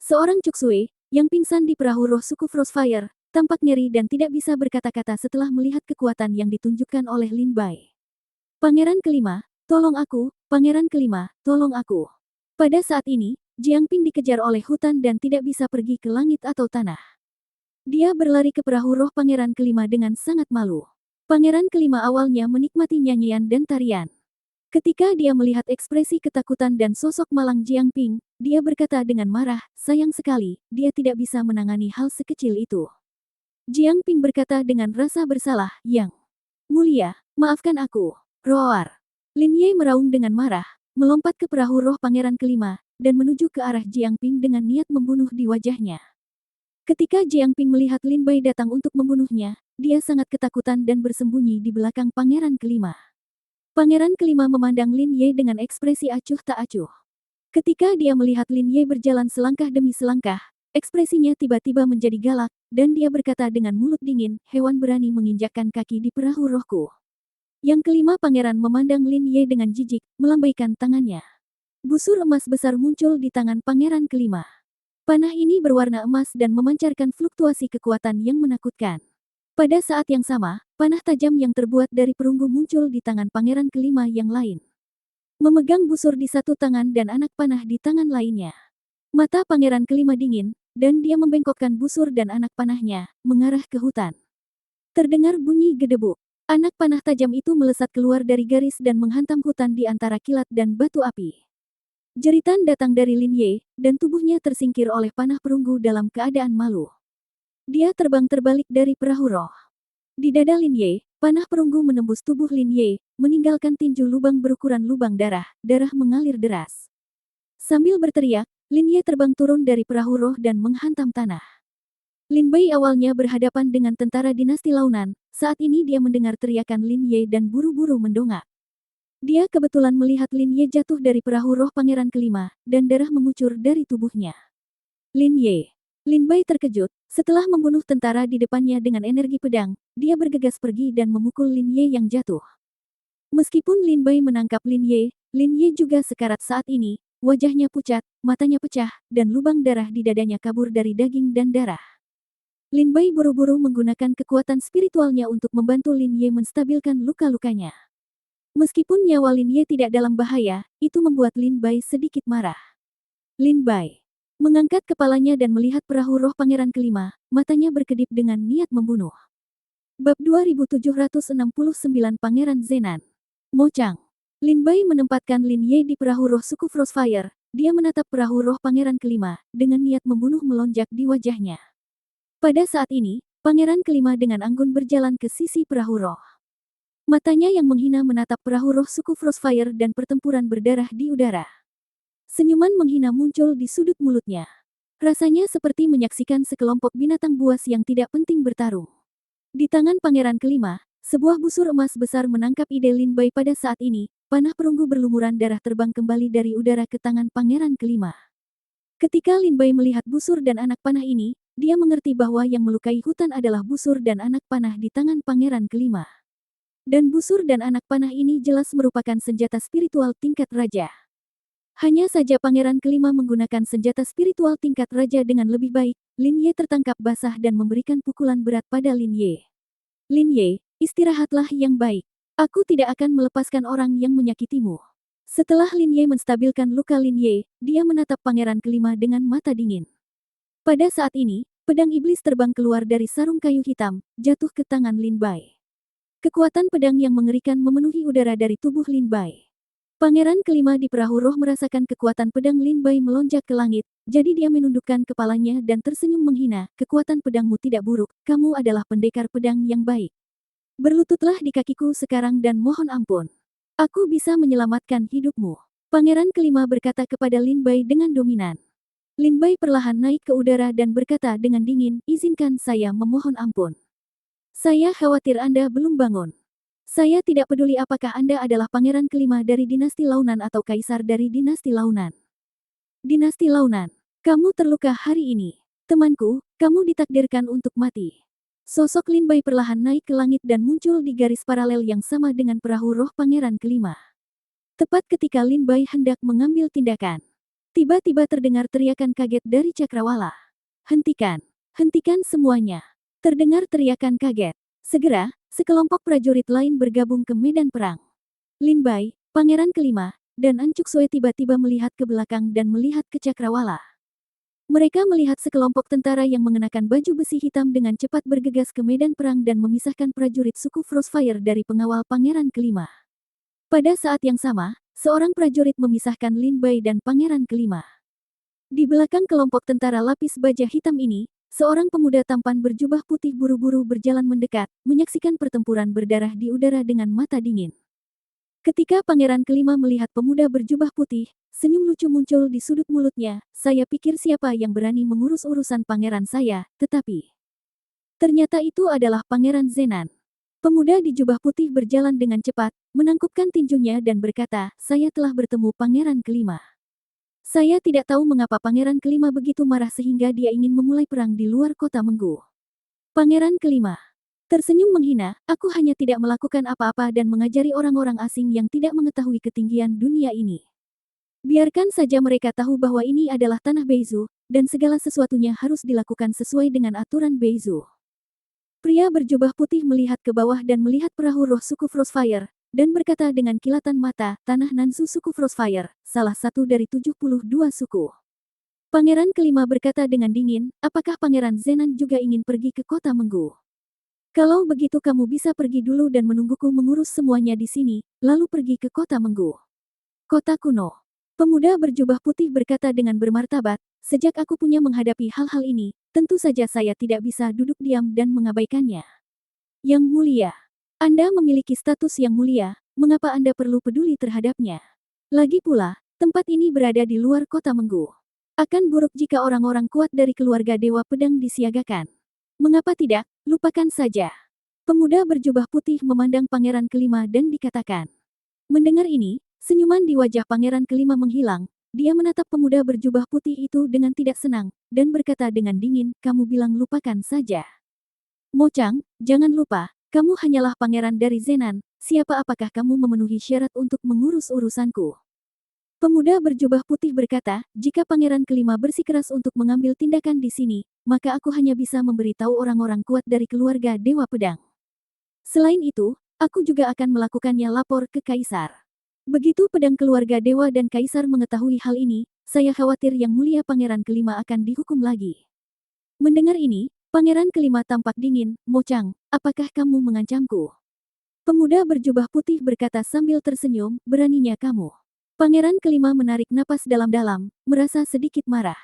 Seorang Cuk Sui, yang pingsan di perahu roh suku Frostfire, tampak nyeri dan tidak bisa berkata-kata setelah melihat kekuatan yang ditunjukkan oleh Lin Bai. Pangeran kelima, tolong aku, Pangeran kelima, tolong aku. Pada saat ini, Jiang Ping dikejar oleh hutan dan tidak bisa pergi ke langit atau tanah. Dia berlari ke perahu roh Pangeran kelima dengan sangat malu. Pangeran kelima awalnya menikmati nyanyian dan tarian. Ketika dia melihat ekspresi ketakutan dan sosok malang Jiangping, dia berkata dengan marah, sayang sekali, dia tidak bisa menangani hal sekecil itu. Jiangping berkata dengan rasa bersalah, Yang mulia, maafkan aku. Roar. Lin Ye meraung dengan marah, melompat ke perahu roh pangeran kelima, dan menuju ke arah Jiangping dengan niat membunuh di wajahnya. Ketika Jiangping melihat Lin Bai datang untuk membunuhnya, dia sangat ketakutan dan bersembunyi di belakang pangeran kelima. Pangeran kelima memandang Lin Ye dengan ekspresi acuh tak acuh. Ketika dia melihat Lin Ye berjalan selangkah demi selangkah, ekspresinya tiba-tiba menjadi galak, dan dia berkata dengan mulut dingin, hewan berani menginjakkan kaki di perahu rohku. Yang kelima pangeran memandang Lin Ye dengan jijik, melambaikan tangannya. Busur emas besar muncul di tangan pangeran kelima. Panah ini berwarna emas dan memancarkan fluktuasi kekuatan yang menakutkan. Pada saat yang sama, panah tajam yang terbuat dari perunggu muncul di tangan pangeran kelima yang lain. Memegang busur di satu tangan dan anak panah di tangan lainnya. Mata pangeran kelima dingin, dan dia membengkokkan busur dan anak panahnya, mengarah ke hutan. Terdengar bunyi gedebuk. Anak panah tajam itu melesat keluar dari garis dan menghantam hutan di antara kilat dan batu api. Jeritan datang dari Lin Ye, dan tubuhnya tersingkir oleh panah perunggu dalam keadaan malu. Dia terbang terbalik dari perahu roh. Di dada Lin Ye, panah perunggu menembus tubuh Lin Ye, meninggalkan tinju lubang berukuran lubang darah, darah mengalir deras. Sambil berteriak, Lin Ye terbang turun dari perahu roh dan menghantam tanah. Lin Bai awalnya berhadapan dengan tentara dinasti Launan, saat ini dia mendengar teriakan Lin Ye dan buru-buru mendongak. Dia kebetulan melihat Lin Ye jatuh dari perahu roh pangeran kelima, dan darah mengucur dari tubuhnya. Lin Ye. Lin Bai terkejut, setelah membunuh tentara di depannya dengan energi pedang, dia bergegas pergi dan memukul Lin Ye yang jatuh. Meskipun Lin Bai menangkap Lin Ye juga sekarat saat ini, wajahnya pucat, matanya pecah, dan lubang darah di dadanya kabur dari daging dan darah. Lin Bai buru-buru menggunakan kekuatan spiritualnya untuk membantu Lin Ye menstabilkan luka-lukanya. Meskipun nyawa Lin Ye tidak dalam bahaya, itu membuat Lin Bai sedikit marah. Lin Bai mengangkat kepalanya dan melihat perahu roh pangeran kelima, matanya berkedip dengan niat membunuh. Bab 2769 Pangeran Zenan. Mo Chang. Lin Bai menempatkan Lin Ye di perahu roh suku Frostfire, dia menatap perahu roh pangeran kelima, dengan niat membunuh melonjak di wajahnya. Pada saat ini, pangeran kelima dengan anggun berjalan ke sisi perahu roh. Matanya yang menghina menatap perahu roh suku Frostfire dan pertempuran berdarah di udara. Senyuman menghina muncul di sudut mulutnya. Rasanya seperti menyaksikan sekelompok binatang buas yang tidak penting bertarung. Di tangan pangeran kelima, sebuah busur emas besar menangkap ide Lin Bai pada saat ini, panah perunggu berlumuran darah terbang kembali dari udara ke tangan pangeran kelima. Ketika Lin Bai melihat busur dan anak panah ini, dia mengerti bahwa yang melukai hutan adalah busur dan anak panah di tangan pangeran kelima. Dan busur dan anak panah ini jelas merupakan senjata spiritual tingkat raja. Hanya saja pangeran kelima menggunakan senjata spiritual tingkat raja dengan lebih baik. Lin Ye tertangkap basah dan memberikan pukulan berat pada Lin Ye. Lin Ye, istirahatlah yang baik. Aku tidak akan melepaskan orang yang menyakitimu. Setelah Lin Ye menstabilkan luka Lin Ye, dia menatap pangeran kelima dengan mata dingin. Pada saat ini, pedang iblis terbang keluar dari sarung kayu hitam, jatuh ke tangan Lin Bai. Kekuatan pedang yang mengerikan memenuhi udara dari tubuh Lin Bai. Pangeran kelima di perahu roh merasakan kekuatan pedang Lin Bai melonjak ke langit, jadi dia menundukkan kepalanya dan tersenyum menghina, kekuatan pedangmu tidak buruk, kamu adalah pendekar pedang yang baik. Berlututlah di kakiku sekarang dan mohon ampun. Aku bisa menyelamatkan hidupmu. Pangeran kelima berkata kepada Lin Bai dengan dominan. Lin Bai perlahan naik ke udara dan berkata dengan dingin, izinkan saya memohon ampun. Saya khawatir Anda belum bangun. Saya tidak peduli apakah Anda adalah pangeran kelima dari dinasti Launan atau kaisar dari dinasti Launan. Dinasti Launan, kamu terluka hari ini. Temanku, kamu ditakdirkan untuk mati. Sosok Lin Bai perlahan naik ke langit dan muncul di garis paralel yang sama dengan perahu roh pangeran kelima. Tepat ketika Lin Bai hendak mengambil tindakan, tiba-tiba terdengar teriakan kaget dari Cakrawala. Hentikan! Hentikan semuanya! Terdengar teriakan kaget. Segera, sekelompok prajurit lain bergabung ke medan perang. Lin Bai, pangeran kelima, dan An Cuksue tiba-tiba melihat ke belakang dan melihat ke Cakrawala. Mereka melihat sekelompok tentara yang mengenakan baju besi hitam dengan cepat bergegas ke medan perang dan memisahkan prajurit suku Frostfire dari pengawal pangeran kelima. Pada saat yang sama, seorang prajurit memisahkan Lin Bai dan pangeran kelima. Di belakang kelompok tentara lapis baja hitam ini, seorang pemuda tampan berjubah putih buru-buru berjalan mendekat, menyaksikan pertempuran berdarah di udara dengan mata dingin. Ketika pangeran kelima melihat pemuda berjubah putih, senyum lucu muncul di sudut mulutnya. Saya pikir siapa yang berani mengurus urusan pangeran saya, tetapi ternyata itu adalah Pangeran Zenan. Pemuda di jubah putih berjalan dengan cepat, menangkupkan tinjunya dan berkata, saya telah bertemu pangeran kelima. Saya tidak tahu mengapa pangeran kelima begitu marah sehingga dia ingin memulai perang di luar kota Menggu. Pangeran kelima tersenyum menghina, aku hanya tidak melakukan apa-apa dan mengajari orang-orang asing yang tidak mengetahui ketinggian dunia ini. Biarkan saja mereka tahu bahwa ini adalah tanah Beizu, dan segala sesuatunya harus dilakukan sesuai dengan aturan Beizu. Pria berjubah putih melihat ke bawah dan melihat perahu roh suku Frostfire, dan berkata dengan kilatan mata, tanah Nansu suku Frostfire, salah satu dari 72 suku. Pangeran kelima berkata dengan dingin, apakah Pangeran Zenan juga ingin pergi ke kota Menggu? Kalau begitu kamu bisa pergi dulu dan menungguku mengurus semuanya di sini, lalu pergi ke kota Menggu. Kota kuno. Pemuda berjubah putih berkata dengan bermartabat, sejak aku punya menghadapi hal-hal ini, tentu saja saya tidak bisa duduk diam dan mengabaikannya. Yang mulia, Anda memiliki status yang mulia, mengapa Anda perlu peduli terhadapnya? Lagi pula, tempat ini berada di luar kota Menggu. Akan buruk jika orang-orang kuat dari keluarga Dewa Pedang disiagakan. Mengapa tidak, lupakan saja. Pemuda berjubah putih memandang pangeran kelima dan dikatakan. Mendengar ini, senyuman di wajah pangeran kelima menghilang, dia menatap pemuda berjubah putih itu dengan tidak senang, dan berkata dengan dingin, kamu bilang lupakan saja. Mo Chang, jangan lupa, kamu hanyalah pangeran dari Zenan, siapa apakah kamu memenuhi syarat untuk mengurus urusanku? Pemuda berjubah putih berkata, jika pangeran kelima bersikeras untuk mengambil tindakan di sini, maka aku hanya bisa memberitahu orang-orang kuat dari keluarga Dewa Pedang. Selain itu, aku juga akan melakukannya lapor ke Kaisar. Begitu pedang keluarga Dewa dan Kaisar mengetahui hal ini, saya khawatir yang mulia pangeran kelima akan dihukum lagi. Mendengar ini, pangeran kelima tampak dingin, Mo Chang, apakah kamu mengancamku? Pemuda berjubah putih berkata sambil tersenyum, beraninya kamu. Pangeran kelima menarik napas dalam-dalam, merasa sedikit marah.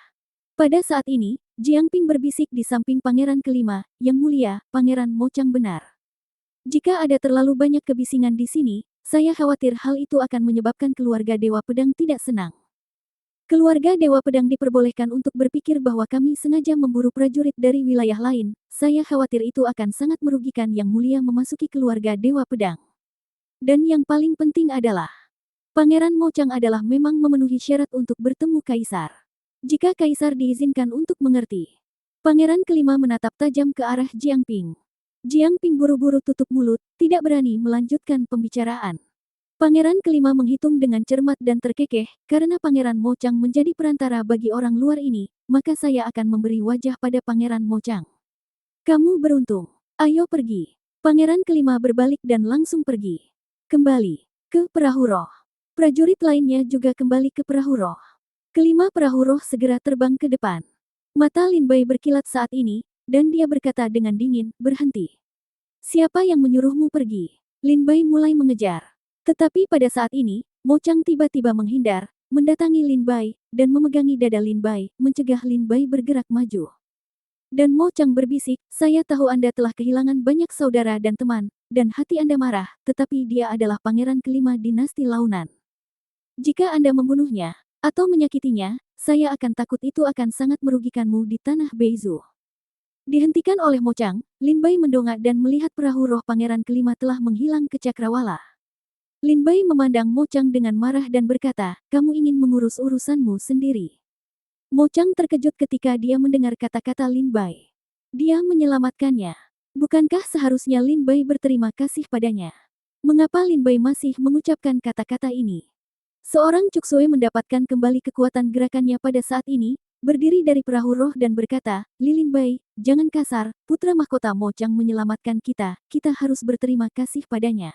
Pada saat ini, Jiang Ping berbisik di samping pangeran kelima, yang mulia, Pangeran Mo Chang benar. Jika ada terlalu banyak kebisingan di sini, saya khawatir hal itu akan menyebabkan keluarga Dewa Pedang tidak senang. Keluarga Dewa Pedang diperbolehkan untuk berpikir bahwa kami sengaja memburu prajurit dari wilayah lain, saya khawatir itu akan sangat merugikan yang mulia memasuki keluarga Dewa Pedang. Dan yang paling penting adalah, Pangeran Mo Chang adalah memang memenuhi syarat untuk bertemu Kaisar. Jika Kaisar diizinkan untuk mengerti. Pangeran kelima menatap tajam ke arah Jiang Ping. Jiang Ping buru-buru tutup mulut, tidak berani melanjutkan pembicaraan. Pangeran kelima menghitung dengan cermat dan terkekeh, karena Pangeran Mo Chang menjadi perantara bagi orang luar ini, maka saya akan memberi wajah pada Pangeran Mo Chang. Kamu beruntung. Ayo pergi. Pangeran kelima berbalik dan langsung pergi. Kembali ke perahu roh. Prajurit lainnya juga kembali ke perahu roh. Kelima perahu roh segera terbang ke depan. Mata Lin Bai berkilat saat ini, dan dia berkata dengan dingin, berhenti. Siapa yang menyuruhmu pergi? Lin Bai mulai mengejar. Tetapi pada saat ini, Mo Chang tiba-tiba menghindar, mendatangi Lin Bai, dan memegangi dada Lin Bai, mencegah Lin Bai bergerak maju. Dan Mo Chang berbisik, saya tahu Anda telah kehilangan banyak saudara dan teman, dan hati Anda marah, tetapi dia adalah pangeran kelima dinasti Launan. Jika Anda membunuhnya, atau menyakitinya, saya akan takut itu akan sangat merugikanmu di tanah Beizu. Dihentikan oleh Mo Chang, Lin Bai mendongak dan melihat perahu roh pangeran kelima telah menghilang ke cakrawala. Lin Bai memandang Mo Chang dengan marah dan berkata, kamu ingin mengurus urusanmu sendiri. Mo Chang terkejut ketika dia mendengar kata-kata Lin Bai. Dia menyelamatkannya. Bukankah seharusnya Lin Bai berterima kasih padanya? Mengapa Lin Bai masih mengucapkan kata-kata ini? Seorang Cuksue mendapatkan kembali kekuatan gerakannya pada saat ini, berdiri dari perahu roh dan berkata, Lin Bai, jangan kasar, putra mahkota Mo Chang menyelamatkan kita, kita harus berterima kasih padanya.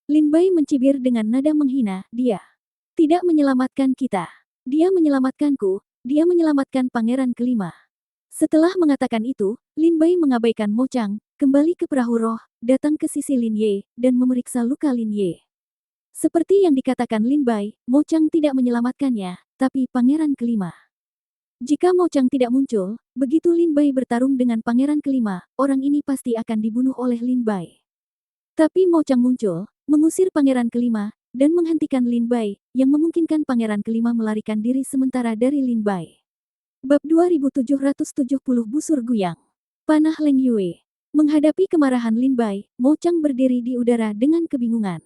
Lin Bai mencibir dengan nada menghina, dia tidak menyelamatkan kita. Dia menyelamatkanku, dia menyelamatkan pangeran kelima. Setelah mengatakan itu, Lin Bai mengabaikan Mo Chang, kembali ke perahu roh, datang ke sisi Lin Ye, dan memeriksa luka Lin Ye. Seperti yang dikatakan Lin Bai, Mo Chang tidak menyelamatkannya, tapi pangeran kelima. Jika Mo Chang tidak muncul, begitu Lin Bai bertarung dengan pangeran kelima, orang ini pasti akan dibunuh oleh Lin Bai. Tapi Mo Chang muncul, mengusir pangeran kelima, dan menghentikan Lin Bai, yang memungkinkan pangeran kelima melarikan diri sementara dari Lin Bai. Bab 2770 Busur Guyang. Panah Leng Yue. Menghadapi kemarahan Lin Bai, Mo Chang berdiri di udara dengan kebingungan.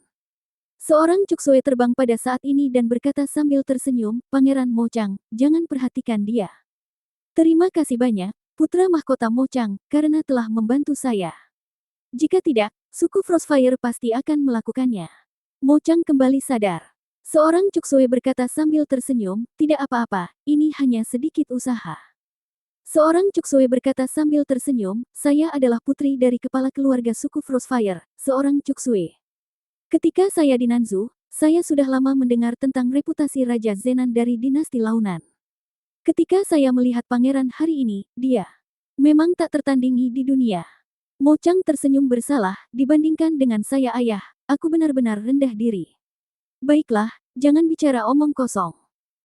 Seorang Cuksue terbang pada saat ini dan berkata sambil tersenyum, Pangeran Mo Chang, jangan perhatikan dia. Terima kasih banyak, putra mahkota Mo Chang, karena telah membantu saya. Jika tidak, suku Frostfire pasti akan melakukannya. Mo Chang kembali sadar. Seorang Cuksue berkata sambil tersenyum, tidak apa-apa, ini hanya sedikit usaha. Seorang Cuksue berkata sambil tersenyum, saya adalah putri dari kepala keluarga suku Frostfire, seorang Cuksue. Ketika saya di Nanzu, saya sudah lama mendengar tentang reputasi Raja Zenan dari dinasti Launan. Ketika saya melihat pangeran hari ini, dia memang tak tertandingi di dunia. Mo Chang tersenyum bersalah, dibandingkan dengan saya ayah, aku benar-benar rendah diri. Baiklah, jangan bicara omong kosong.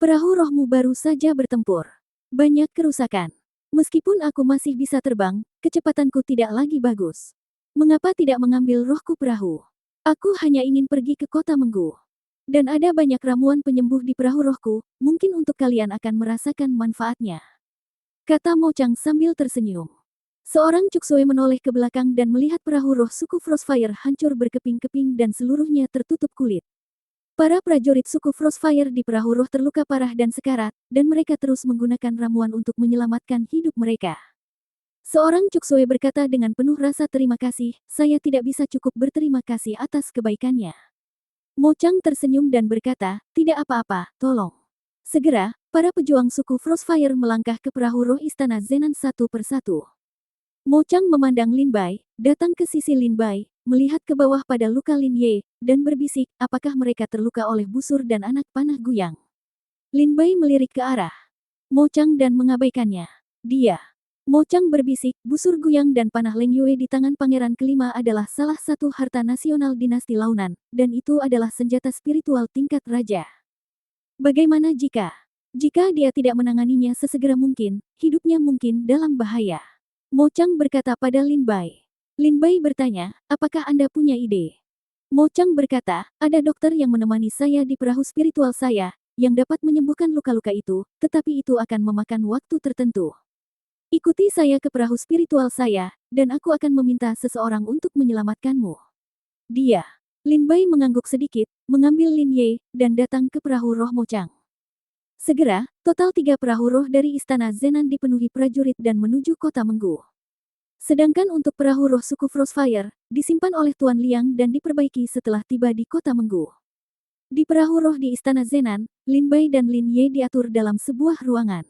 Perahu rohmu baru saja bertempur. Banyak kerusakan. Meskipun aku masih bisa terbang, kecepatanku tidak lagi bagus. Mengapa tidak mengambil rohku perahu? Aku hanya ingin pergi ke kota Menggu. Dan ada banyak ramuan penyembuh di perahu rohku, mungkin untuk kalian akan merasakan manfaatnya. Kata Mo Chang sambil tersenyum. Seorang Cuksue menoleh ke belakang dan melihat perahu roh suku Frostfire hancur berkeping-keping dan seluruhnya tertutup kulit. Para prajurit suku Frostfire di perahu roh terluka parah dan sekarat, dan mereka terus menggunakan ramuan untuk menyelamatkan hidup mereka. Seorang Cuksue berkata dengan penuh rasa terima kasih, saya tidak bisa cukup berterima kasih atas kebaikannya. Mo Chang tersenyum dan berkata, tidak apa-apa, tolong. Segera, para pejuang suku Frostfire melangkah ke perahu roh istana Zenan satu persatu. Mo Chang memandang Lin Bai, datang ke sisi Lin Bai, melihat ke bawah pada luka Lin Ye, dan berbisik, apakah mereka terluka oleh busur dan anak panah Guyang. Lin Bai melirik ke arah Mo Chang dan mengabaikannya. Dia Mo Chang berbisik, busur Guyang dan panah Leng Yue di tangan pangeran kelima adalah salah satu harta nasional dinasti Launan, dan itu adalah senjata spiritual tingkat raja. Bagaimana jika dia tidak menanganinya sesegera mungkin, hidupnya mungkin dalam bahaya. Mo Chang berkata pada Lin Bai. Lin Bai bertanya, apakah Anda punya ide? Mo Chang berkata, ada dokter yang menemani saya di perahu spiritual saya, yang dapat menyembuhkan luka-luka itu, tetapi itu akan memakan waktu tertentu. Ikuti saya ke perahu spiritual saya, dan aku akan meminta seseorang untuk menyelamatkanmu. Dia. Lin Bai mengangguk sedikit, mengambil Lin Ye, dan datang ke perahu roh Mo Chang. Segera, total 3 perahu roh dari istana Zenan dipenuhi prajurit dan menuju kota Menggu. Sedangkan untuk perahu roh suku Frostfire, disimpan oleh Tuan Liang dan diperbaiki setelah tiba di kota Menggu. Di perahu roh di istana Zenan, Lin Bai dan Lin Ye diatur dalam sebuah ruangan.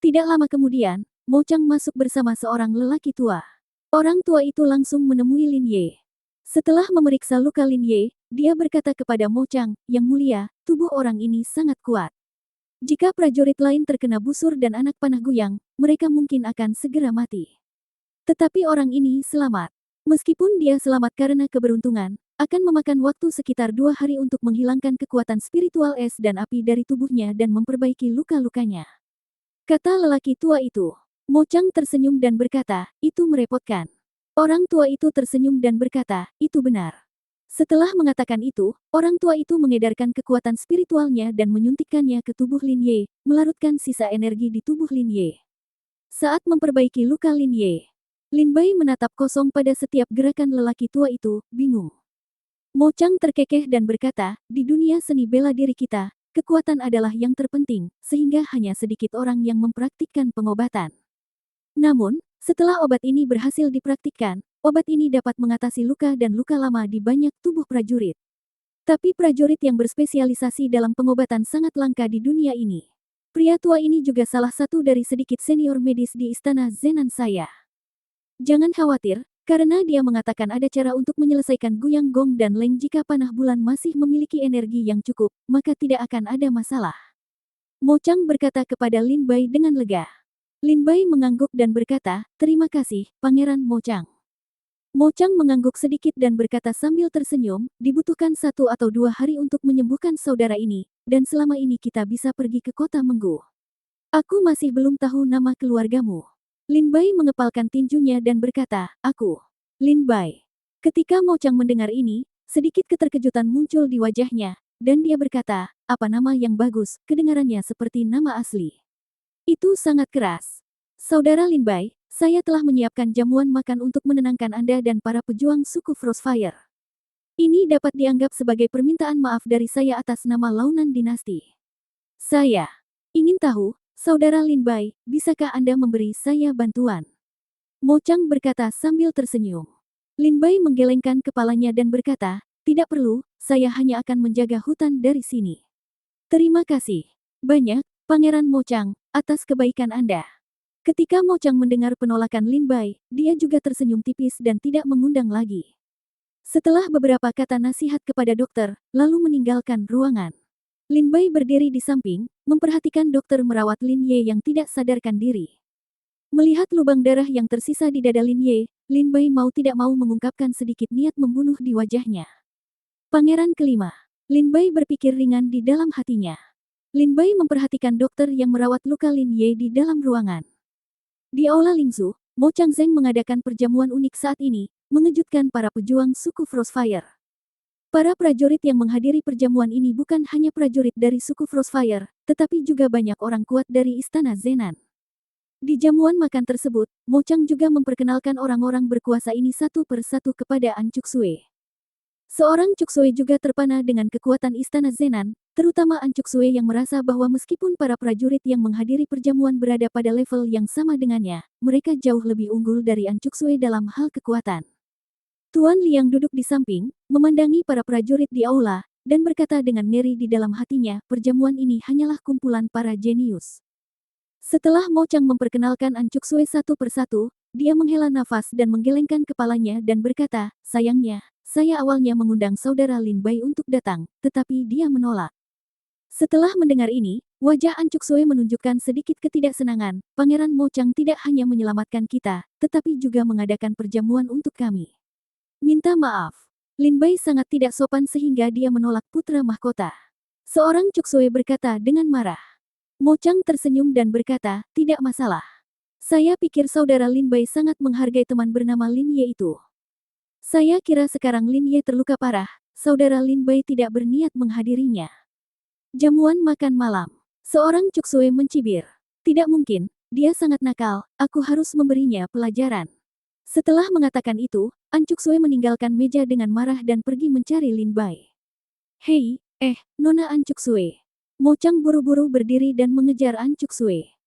Tidak lama kemudian, Mo Chang masuk bersama seorang lelaki tua. Orang tua itu langsung menemui Lin Ye. Setelah memeriksa luka Lin Ye, dia berkata kepada Mo Chang, Yang Mulia, tubuh orang ini sangat kuat. Jika prajurit lain terkena busur dan anak panah Guyang, mereka mungkin akan segera mati. Tetapi orang ini selamat. Meskipun dia selamat karena keberuntungan, akan memakan waktu sekitar 2 hari untuk menghilangkan kekuatan spiritual es dan api dari tubuhnya dan memperbaiki luka-lukanya. Kata lelaki tua itu. Mo Chang tersenyum dan berkata, itu merepotkan. Orang tua itu tersenyum dan berkata, itu benar. Setelah mengatakan itu, orang tua itu mengedarkan kekuatan spiritualnya dan menyuntikkannya ke tubuh Lin Ye, melarutkan sisa energi di tubuh Lin Ye. Saat memperbaiki luka Lin Ye, Lin Bai menatap kosong pada setiap gerakan lelaki tua itu, bingung. Mo Chang terkekeh dan berkata, di dunia seni bela diri kita, kekuatan adalah yang terpenting, sehingga hanya sedikit orang yang mempraktikkan pengobatan. Namun, setelah obat ini berhasil dipraktikkan, obat ini dapat mengatasi luka dan luka lama di banyak tubuh prajurit. Tapi prajurit yang berspesialisasi dalam pengobatan sangat langka di dunia ini. Pria tua ini juga salah satu dari sedikit senior medis di istana Zenan saya. Jangan khawatir, karena dia mengatakan ada cara untuk menyelesaikan Guyang Gong dan Leng jika panah bulan masih memiliki energi yang cukup, maka tidak akan ada masalah. Mo Chang berkata kepada Lin Bai dengan lega. Lin Bai mengangguk dan berkata, terima kasih, Pangeran Mo Chang. Mo Chang mengangguk sedikit dan berkata sambil tersenyum, dibutuhkan 1 atau 2 hari untuk menyembuhkan saudara ini, dan selama ini kita bisa pergi ke kota Menggu. Aku masih belum tahu nama keluargamu. Lin Bai mengepalkan tinjunya dan berkata, aku. Lin Bai. Ketika Mo Chang mendengar ini, sedikit keterkejutan muncul di wajahnya, dan dia berkata, apa nama yang bagus, kedengarannya seperti nama asli. Itu sangat keras. Saudara Lin Bai, saya telah menyiapkan jamuan makan untuk menenangkan Anda dan para pejuang suku Frostfire. Ini dapat dianggap sebagai permintaan maaf dari saya atas nama Launan Dinasti. Saya ingin tahu, Saudara Lin Bai, bisakah Anda memberi saya bantuan? Mo Chang berkata sambil tersenyum. Lin Bai menggelengkan kepalanya dan berkata, tidak perlu, saya hanya akan menjaga hutan dari sini. Terima kasih banyak, Pangeran Mo Chang, atas kebaikan Anda. Ketika Mo Chang mendengar penolakan Lin Bai, dia juga tersenyum tipis dan tidak mengundang lagi. Setelah beberapa kata nasihat kepada dokter, lalu meninggalkan ruangan. Lin Bai berdiri di samping, memperhatikan dokter merawat Lin Ye yang tidak sadarkan diri. Melihat lubang darah yang tersisa di dada Lin Ye, Lin Bai mau tidak mau mengungkapkan sedikit niat membunuh di wajahnya. Pangeran kelima. Lin Bai berpikir ringan di dalam hatinya. Lin Bai memperhatikan dokter yang merawat luka Lin Ye di dalam ruangan. Di Aula Lingzu, Mo Chang Zeng mengadakan perjamuan unik saat ini, mengejutkan para pejuang suku Frostfire. Para prajurit yang menghadiri perjamuan ini bukan hanya prajurit dari suku Frostfire, tetapi juga banyak orang kuat dari Istana Zenan. Di jamuan makan tersebut, Mo Chang juga memperkenalkan orang-orang berkuasa ini satu persatu kepada An Cuksue. Seorang Cuksue juga terpana dengan kekuatan Istana Zenan, terutama An Cuksue yang merasa bahwa meskipun para prajurit yang menghadiri perjamuan berada pada level yang sama dengannya, mereka jauh lebih unggul dari An Cuksue dalam hal kekuatan. Tuan Liang duduk di samping, memandangi para prajurit di aula, dan berkata dengan ngeri di dalam hatinya, perjamuan ini hanyalah kumpulan para jenius. Setelah Mo Chang memperkenalkan An Cuksue satu persatu, dia menghela nafas dan menggelengkan kepalanya dan berkata, sayangnya, saya awalnya mengundang saudara Lin Bai untuk datang, tetapi dia menolak. Setelah mendengar ini, wajah An Cuksue menunjukkan sedikit ketidaksenangan. Pangeran Mo Chang tidak hanya menyelamatkan kita, tetapi juga mengadakan perjamuan untuk kami. Minta maaf. Lin Bai sangat tidak sopan sehingga dia menolak putra mahkota. Seorang Cuksue berkata dengan marah. Mo Chang tersenyum dan berkata, tidak masalah. Saya pikir saudara Lin Bai sangat menghargai teman bernama Lin Ye itu. Saya kira sekarang Lin Ye terluka parah, saudara Lin Bai tidak berniat menghadirinya. Jamuan makan malam. Seorang Cuksue mencibir. Tidak mungkin, dia sangat nakal, aku harus memberinya pelajaran. Setelah mengatakan itu, An Cuksue meninggalkan meja dengan marah dan pergi mencari Lin Bai. Hei, Nona An Cuksue. Mo Chang buru-buru berdiri dan mengejar An Cuksue.